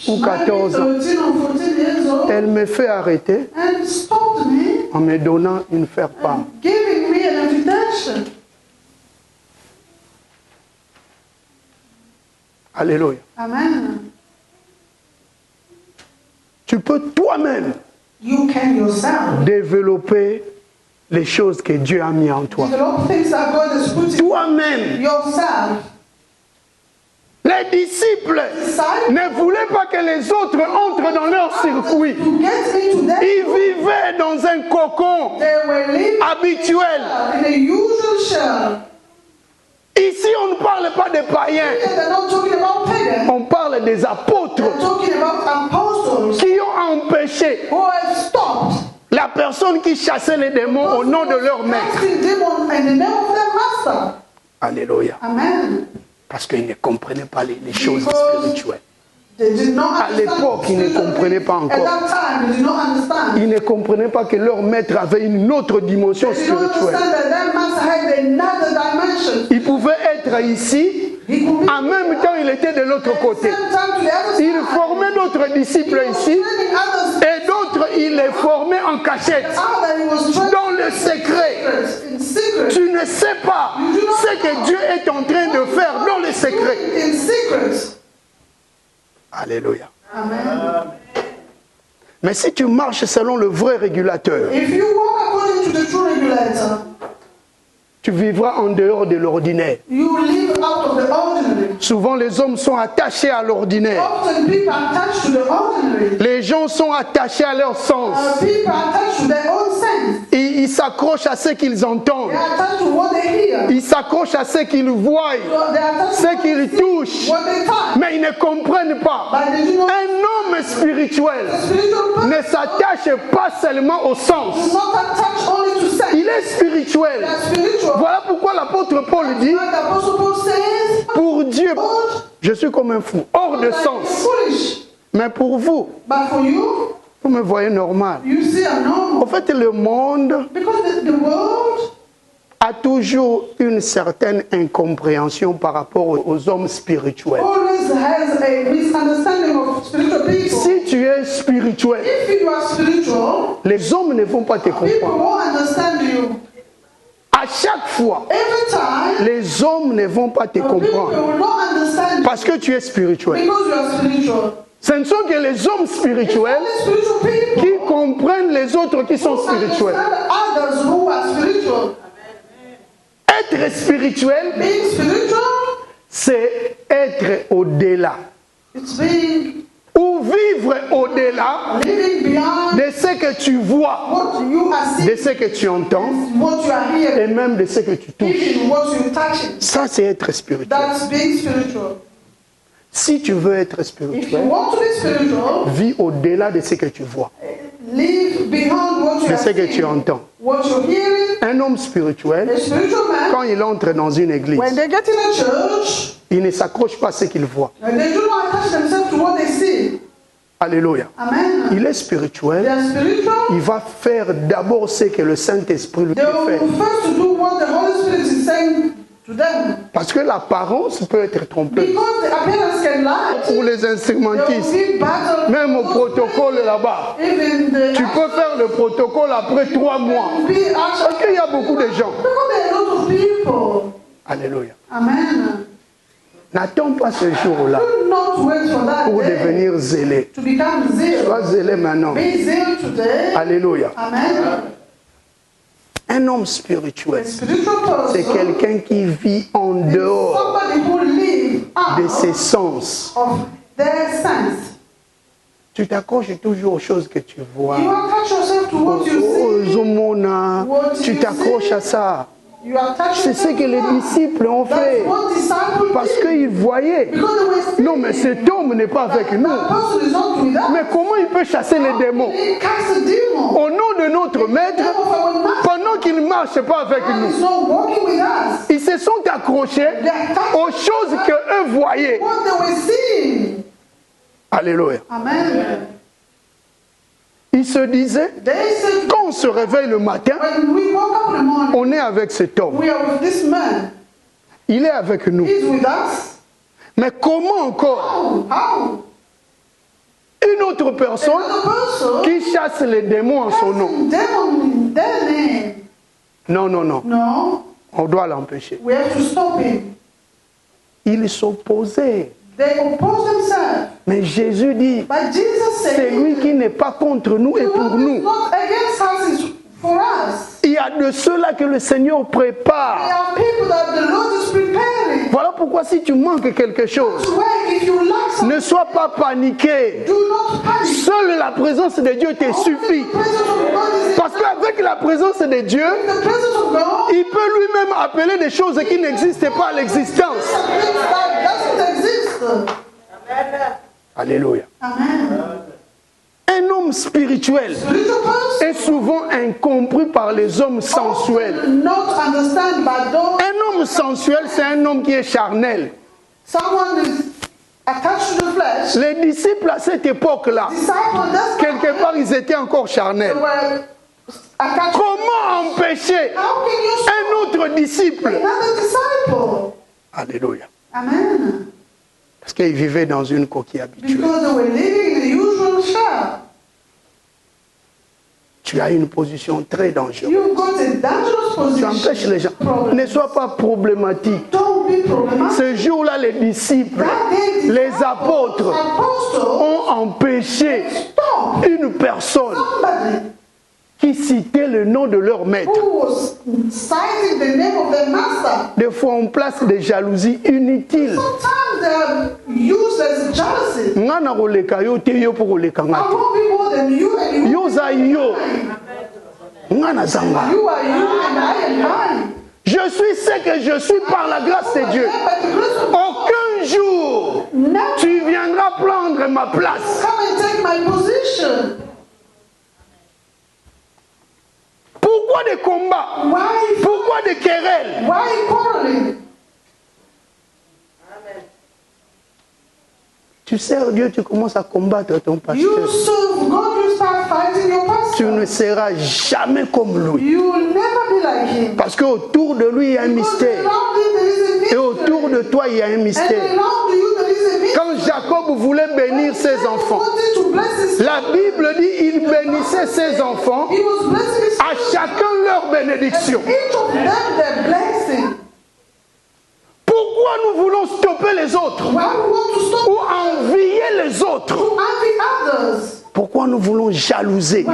Ou she might be 14 ans. 13 or 14 years old. Elle me fait arrêter And stopped me, en me donnant une faire-part. giving me an invitation. Alléluia. Amen. Tu peux toi-même You can yourself développer les choses que Dieu a mis en toi. develop things that God has put in Toi-même. yourself. Les disciples Disciples ne voulaient pas que les autres entrent dans leur circuit. to get into that. Ils vivaient dans un cocon They were living habituel. in a usual shell. Ici, on ne parle pas des païens. Here they're not talking about pagans. On parle des apôtres They're talking about apostles qui ont empêché who have stopped la personne qui chassait les démons au nom de leur maître. casting demons in the name of their master. Alléluia. Amen. Parce qu'ils ne comprenaient pas les choses spirituelles. They did not À l'époque, ils ne comprenaient pas At encore. that time, they did not understand. Ils ne comprenaient pas que leur maître avait une autre dimension They did not spirituelle. understand that their master had another dimension. Il pouvait être ici, He could be en même temps il était de l'autre côté. same time to the other side. Il formait d'autres disciples ici, Training others et d'autres il les formait en cachette, out that he was training dans le secret. in secret. Tu ne sais pas ce que Dieu est en train de faire dans le secret. In secret. Alléluia. Amen. Mais si tu marches selon le vrai régulateur, If you walk according to the true regulator, tu vivras en dehors de l'ordinaire. you live out of the ordinary. Souvent, les hommes sont attachés à l'ordinaire. Often people are attached to the ordinary. Les gens sont attachés à leur sens. People are attached to their own sense. Ils s'accrochent à ce qu'ils entendent. They are attached to what they hear. Ils s'accrochent à ce qu'ils voient, So they are attached to ce what qu'ils they see, touchent. what they touch. Mais ils ne comprennent pas. But they do not. Un homme spirituel The spiritual person ne s'attache pas seulement au is sens. not attached only to sense. Il est spirituel. They are spiritual. Voilà pourquoi l'apôtre Paul dit, Like the Apostle Paul says, pour Dieu, "Lord, je suis comme un fou, hors de like sens. foolish." Mais pour vous, But for you, vous me voyez normal. you see a normal. En fait, le monde Because the world a toujours une certaine incompréhension par rapport aux hommes spirituels. always has a misunderstanding of spiritual people. Si tu es spirituel, If you are spiritual, les hommes ne vont pas te people comprendre. won't understand you. À chaque fois, Every time, les hommes ne vont pas te people comprendre will not understand you parce que tu es spirituel. because you are spiritual. Ce ne sont que les hommes spirituels Only spiritual people qui comprennent les autres qui sont who spirituels. understand others who are spiritual. Être spirituel, Being spiritual, c'est être au-delà. it's being Ou vivre au-delà living beyond de ce que tu vois, what you are de seeing, ce que tu entends what you are hearing, et même de ce que tu touches. even what you touching. Ça, c'est être spirituel. That's being spiritual. Si tu veux être If you spirituel, want to be spiritual, vis au-delà de ce que tu vois, live beyond what you de are ce que tu seeing, entends. what you're hearing. Un homme spirituel, A spiritual man, quand il entre dans une église, when they get in a church, il ne s'accroche pas à ce qu'il voit. they do not attach themselves to what they see. Alléluia. Amen. Il est They spirituel, are spiritual. il va faire d'abord ce que le Saint-Esprit lui They fait faire. will first do what the Holy Spirit is saying to them. Parce que l'apparence peut être trompeuse. Because the appearance can lie. Pour les There will instrumentistes, be battle. même au protocole là-bas, Even the tu peux faire le protocole après 3 mois. be Parce actually. qu'il y a beaucoup de gens. Because there are a lot of people. Alléluia. Amen. N'attends pas ce jour-là Do not wait for that pour day devenir zélé. to become zeal. Sois zélé maintenant. Be zeal today. Alléluia. Amen. Un homme A spirituel, spiritual c'est person quelqu'un qui vit en is dehors somebody who lives de out ses sens. of their sense. Tu t'accroches toujours aux choses que tu vois. You attach yourself to what you see. Aux homona, tu t'accroches à ça. You attach C'est ce yourself que to les that. disciples ont fait. That's what disciples Parce did. qu'ils voyaient. Because they were seeing Non, mais cet homme n'est pas avec nous. that person is not with us. Mais comment il peut chasser les démons? He cast a demon. Au nom de notre maître, Name of our master pendant qu'il ne marche pas avec nous, is not walking with us. ils se sont accrochés aux choses qu'eux voyaient. What they were seeing. Alléluia. Amen. Ils se disaient, They said, quand on se réveille le matin, when we woke up in the morning, on est avec cet homme. we are with this man. Il est avec nous. He's with us. Mais comment encore How? une autre personne Another person. qui chasse les démons en son nom? Demon in their name. Non, non, non. No. On doit l'empêcher. We have to stop him. Il s'opposait. They oppose themselves. Mais Jésus dit, But Jesus said, c'est lui qui n'est pas contre nous et the pour one is nous. not against us, is for us. Il y a de ceux-là que le Seigneur There prépare. are people that the Lord is preparing. Voilà pourquoi si tu manques quelque chose, To where if you lack something, ne sois pas paniqué. do not panic. Seule la présence de Dieu te suffit. The presence of God is Parce qu'avec la présence de Dieu, the presence of God. il peut lui-même appeler des choses qui n'existent pas à l'existence. Things that doesn't exist. Alléluia. Amen. Un homme spirituel Spiritual person est souvent incompris par les hommes sensuels. not understand by those. Un homme sensuel, c'est un homme qui est charnel. Someone is attached to the flesh. Les disciples à cette époque-là, Disciples, that's quelque part, ils étaient encore charnels. they were attached. Comment empêcher How can you stop un autre disciple? another disciple? Alléluia. Amen. Parce qu'ils vivaient dans une coquille habituelle. Because they were living in the usual shell. Tu as une position très dangereuse. You've got a dangerous Tu empêches position. les gens. Ne sois pas problématique. Don't be problematic. Ce jour-là, les disciples, That day, les apôtres apostles ont empêché une personne qui citait le nom de leur maître. Des fois, on place des jalousies inutiles. Ngana roleka yo te yo pour roleka ngate. Yo za yo. Ngana zanga. Je suis ce que je suis par la grâce de Dieu. Aucun jour, tu viendras prendre ma place. Pourquoi des combats? Pourquoi des querelles? Tu sers Dieu, tu commences à combattre ton pasteur. Tu ne seras jamais comme lui. Parce qu'autour de lui, il y a un mystère. Et autour de toi, il y a un mystère. Quand Jacob voulait bénir ses enfants, la Bible dit qu'il bénissait ses enfants, à chacun leur bénédiction. Pourquoi nous voulons stopper les autres ou envier les autres? Pourquoi nous voulons jalouser?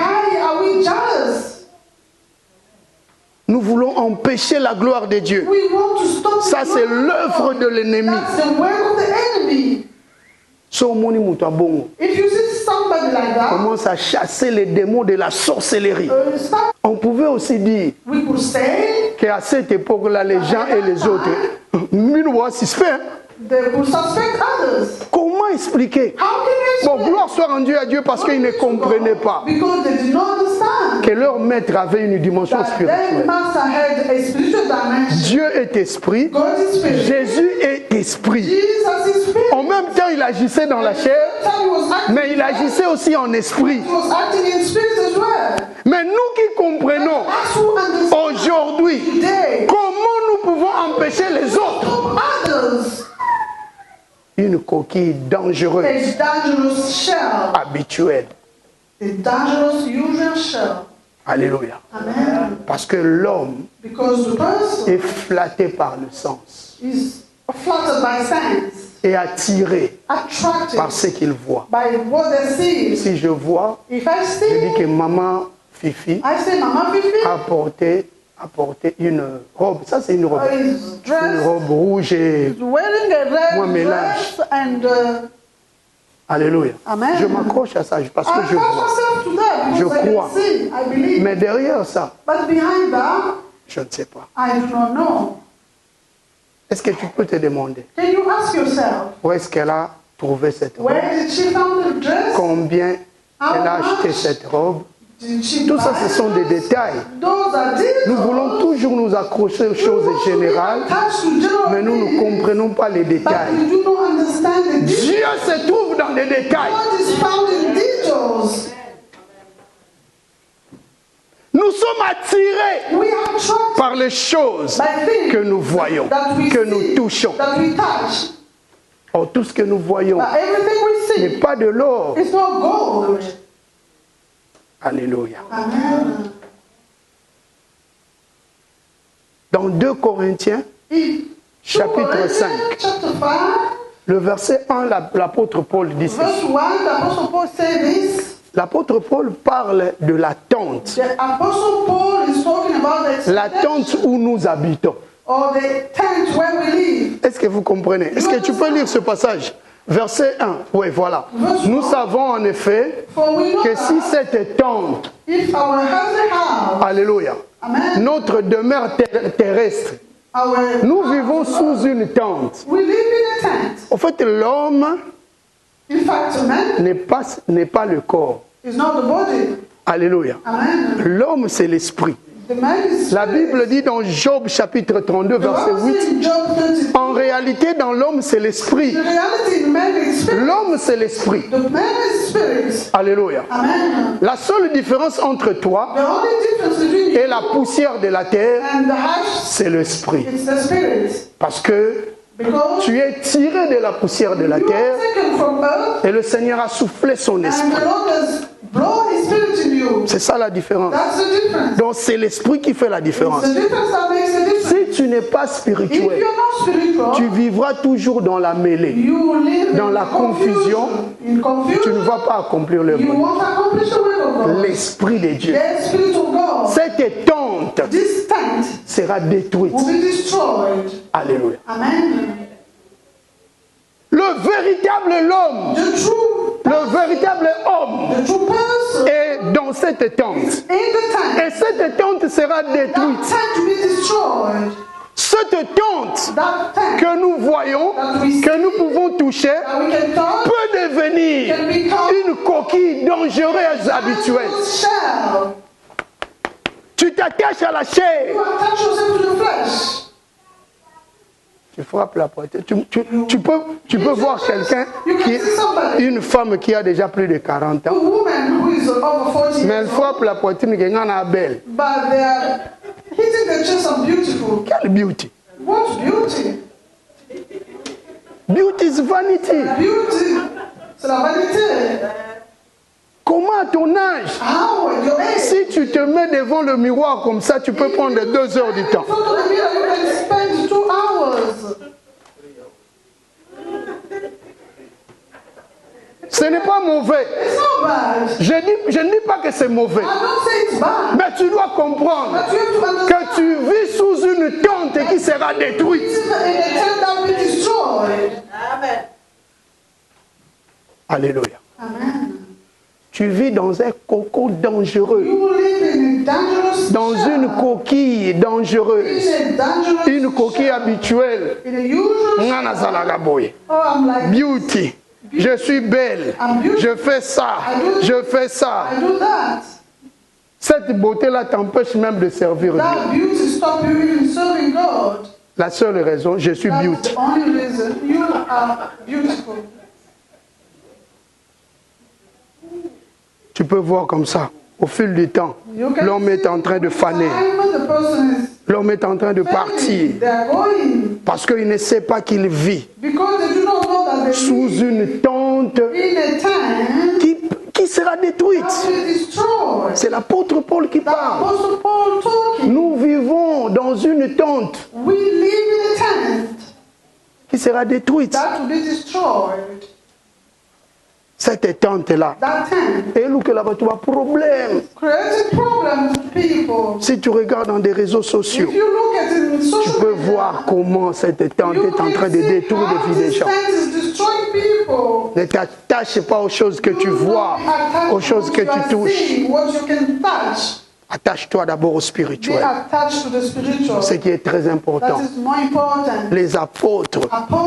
Nous voulons empêcher la gloire de Dieu. Ça, c'est l'œuvre de l'ennemi. Commence à chasser les démons de la sorcellerie. On pouvait aussi dire qu'à cette époque-là, les gens et les autres, comment expliquer? Bon, gloire soit rendue à Dieu parce qu'ils ne comprenaient pas que leur maître avait une dimension spirituelle. Dieu est esprit, Jésus est esprit. En même temps, il agissait dans la chair, mais il agissait aussi en esprit. Mais nous qui comprenons aujourd'hui comment nous pouvons empêcher les autres, une coquille dangereuse, habituelle. Alléluia. Amen. Parce que l'homme est flatté par le sens et attiré par ce qu'il voit. Si je vois, je dis que maman Fifi a porté une robe. Ça, c'est une robe. Une robe rouge et moi mélange. Alléluia. Amen. Je m'accroche à ça parce que je vois. Je crois. Mais derrière ça, je ne sais pas. Est-ce que tu peux te demander où est-ce qu'elle a trouvé cette robe? Combien elle a acheté cette robe? Tout ça, ce sont des détails. Nous voulons toujours nous accrocher aux choses générales, mais nous ne comprenons pas les détails. Dieu se trouve dans les détails. Nous sommes attirés par les choses que nous voyons, que nous touchons. Or, tout ce que nous voyons n'est pas de l'or. Alléluia. Amen. Dans 2 Corinthiens, chapitre 5, le verset 1, l'apôtre Paul dit ceci. L'apôtre Paul parle de la tente. La tente où nous habitons. Est-ce que vous comprenez? Est-ce que tu peux lire ce passage? Verset 1, oui, voilà. Nous savons en effet que si cette tente, alléluia, notre demeure terrestre, nous vivons sous une tente. En fait, l'homme n'est pas le corps. Alléluia. L'homme, c'est l'esprit. La Bible dit dans Job chapitre 32 verset 8, en réalité dans l'homme c'est l'esprit. L'homme c'est l'esprit. Alléluia. La seule différence entre toi et la poussière de la terre, c'est l'esprit. Parce que tu es tiré de la poussière de la terre et le Seigneur a soufflé son esprit. blow His Spirit in you. C'est ça la différence. That's the difference. Donc c'est l'esprit qui fait la différence. It's the difference that makes the difference. Si tu n'es pas If spirituel, you're not spiritual, tu vivras toujours dans la mêlée. you will live Dans la confusion, in confusion. tu ne vas pas accomplir le You monde. won't accomplish the will of God. L'esprit de Dieu. The Spirit of God. Cette tente This tent sera détruite. will be destroyed. Alléluia. Amen. Le véritable homme, le véritable homme The true person est dans cette tente. in the tent. Et cette tente sera détruite. That tent will be destroyed. Cette tente That tent que nous voyons, que nous pouvons toucher, that we can touch peut devenir can become une coquille dangereuse habituelle. shell. Tu t'attaches à la chair. You attach yourself to the flesh. Tu frappes la poitrine. Tu peux voir quelqu'un, une femme qui a déjà plus de 40 A ans, woman who is over 40 mais elle years frappe old, la poitrine qui est belle. but they are hitting the chest of beautiful. Quelle beauty! What beauty? Beauty is vanity. Beauty. C'est la vanité. Comment à ton âge, How at your age? si tu te mets devant le miroir comme ça, tu peux prendre 2 heures du temps. In front of the mirror, you can spend 2 hours. Ce n'est pas mauvais. It's not bad. Je ne dis pas que c'est mauvais. I don't say it's bad. Mais tu dois comprendre But you have to understand. que tu vis sous une tente qui sera détruite. This is a tent that will be destroyed. Amen. Alléluia. Amen. Tu vis dans un cocon dangereux, You will live in a dangerous dans une coquille dangereuse, in a dangerous une coquille habituelle. in a usual Ngana zalaga boye. oh, I'm like Beauty. Je suis belle. Je fais ça. Je fais ça. I do that. Cette beauté-là t'empêche même de servir Dieu. That beauty stop you even serving God. La seule raison, je suis That's beauty. the only reason you are beautiful. Tu peux voir comme ça, au fil du temps, l'homme est en train de faner. The person is L'homme est en train de partir they are going parce qu'il ne sait pas qu'il vit because they do not know that they sous live une tente in a tent qui sera détruite. that will be destroyed. C'est l'apôtre Paul qui The parle. Apostle Paul talking. Nous vivons dans une tente We live in a tent qui sera détruite. that will be destroyed. Cette tente-là, That tent et nous que là tu as problème. created problems to people. Si tu regardes dans des réseaux sociaux, If you look at it in tu social peux media, voir comment cette tente you est en train can de see détruire how des vies des this gens. tent is destroying people. Ne t'attache pas aux choses que tu vois, aux choses que tu touches. What you can touch. Attache-toi d'abord au Be spirituel, attached to the spiritual. ce qui est très That important. is more important. Les apôtres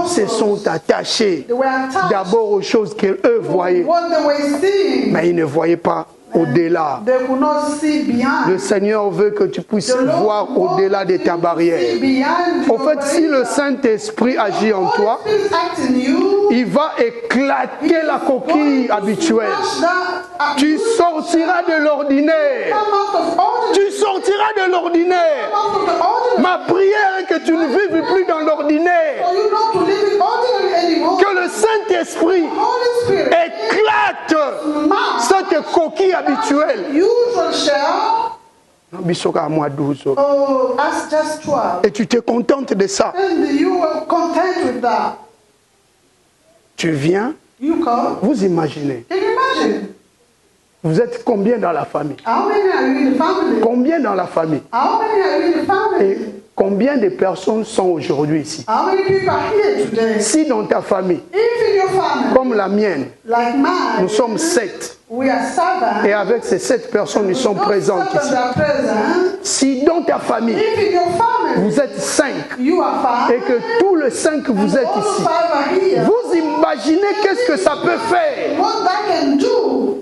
se sont attachés They were attached d'abord aux choses qu'eux voyaient, to what they were seeing. mais ils ne voyaient pas au-delà. They could not see beyond. Le Seigneur veut que tu puisses The Lord voir au-delà de ta wants barrière. you to see beyond En your fait, si le barrier. Saint-Esprit agit en toi, Holy Spirit acts in you. il va éclater la coquille habituelle. Smash that. Tu sortiras de l'ordinaire. Come out of ordinary. Tu sortiras de l'ordinaire. Come out of the ordinary. Ma prière est que tu ne vives plus dans l'ordinaire. For you not to live in ordinary anymore. Que le Saint-Esprit Holy Spirit éclate smash cette coquille habituelle. usual shell. Bisoka à moi 12 ans. Oh, as just 12. Et tu te contentes de ça. And you were content with that. Tu viens, You come. vous imaginez. Can you imagine? Vous êtes combien dans la famille? How many are you in the family? Combien dans la famille? How many are you in the family? Et combien de personnes sont aujourd'hui ici? How many people are here today? Si dans ta famille, If in your family, comme la mienne, like mine, nous sommes 7, we are 7. et avec ces 7 personnes, nous sommes Those présentes 7 ici. are present. Si dans ta famille, If in your family, vous êtes 5, you are 5. et que tous les 5 vous êtes all ici, 5 are here. vous imaginez qu'est-ce que ça peut faire? What that can do?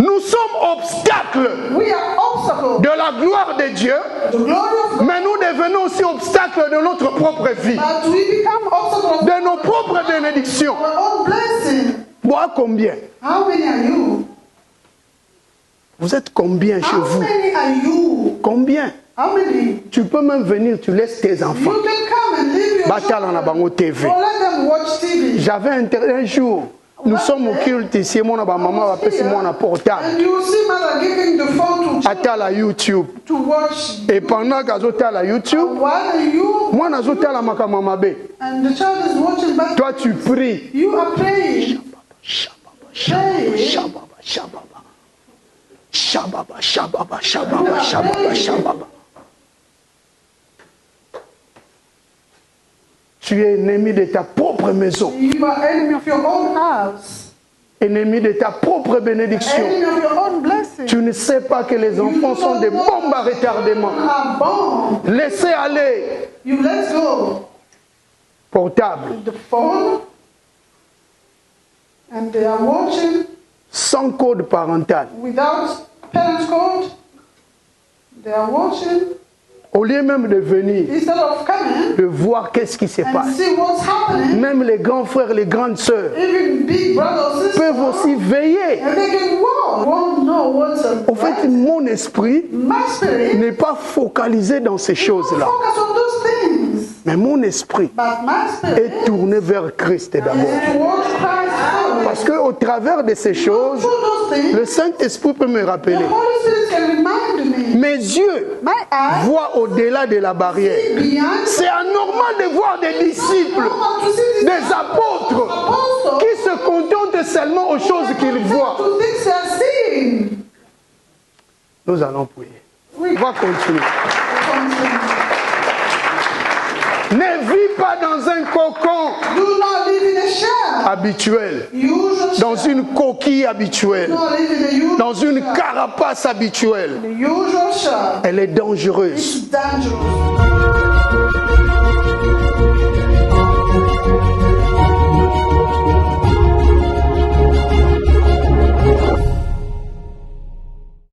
Nous sommes obstacles We are obstacles. de la gloire de Dieu, The glory of God. mais nous devenons aussi obstacles de notre propre vie, But we become obstacles of de nos propres bénédictions. our own blessing. Moi, combien? How many are you? Vous êtes combien chez How vous? many are you? Combien? How many? Tu peux même venir, tu laisses tes enfants. You can come and leave your Batal en children. Abango TV. Or let them watch TV. J'avais un jour, Nous sommes au culte ici, mon maman va passer mon portable. And you see mother giving the phone to À la YouTube. to watch. Et pendant que tu à la YouTube, While you moi je suis à la makamamabe. and the child is watching back, Toi tu pries. you are praying. Praying. Shababa, shababa. Shababa, shababa, shababa, shababa, shababa. Tu es ennemi de ta propre maison. You are enemy of your own house. Ennemi de ta propre bénédiction. Enemy of your own blessing. Tu ne sais pas que les enfants sont des bombes à retardement. Are born. Laissez aller. You let go Portable. the phone, and they are watching Sans code parental. without parents' code. They are watching Au lieu même de venir, instead of coming de voir qu'est-ce qui se and passe. see what's happening. Même les grands frères, les grandes sœurs Even big brothers peuvent sisters, aussi veiller. and they can walk. Won't know what's En fait, mon esprit my spirit. n'est pas focalisé dans ces choses-là. Focus on those things, Mais mon esprit but my spirit est tourné vers Christ d'abord. is towards Christ. Parce qu'au travers de ces choses, Through those things, le Saint-Esprit peut me the rappeler. Holy Spirit can remind me. Mes yeux My eyes voient au-delà de la barrière. beyond. C'est anormal de voir des disciples, des apôtres, Apostles qui se contentent seulement aux choses qu'ils voient. to things they are seeing. Nous allons prier. We On va continuer. continue. Ne vis pas dans un cocon Do not live in a shell. habituel, Usual dans shell. une coquille habituelle, Do not live in a usual dans une shell. carapace habituelle. The usual shell Elle est dangereuse. is dangerous.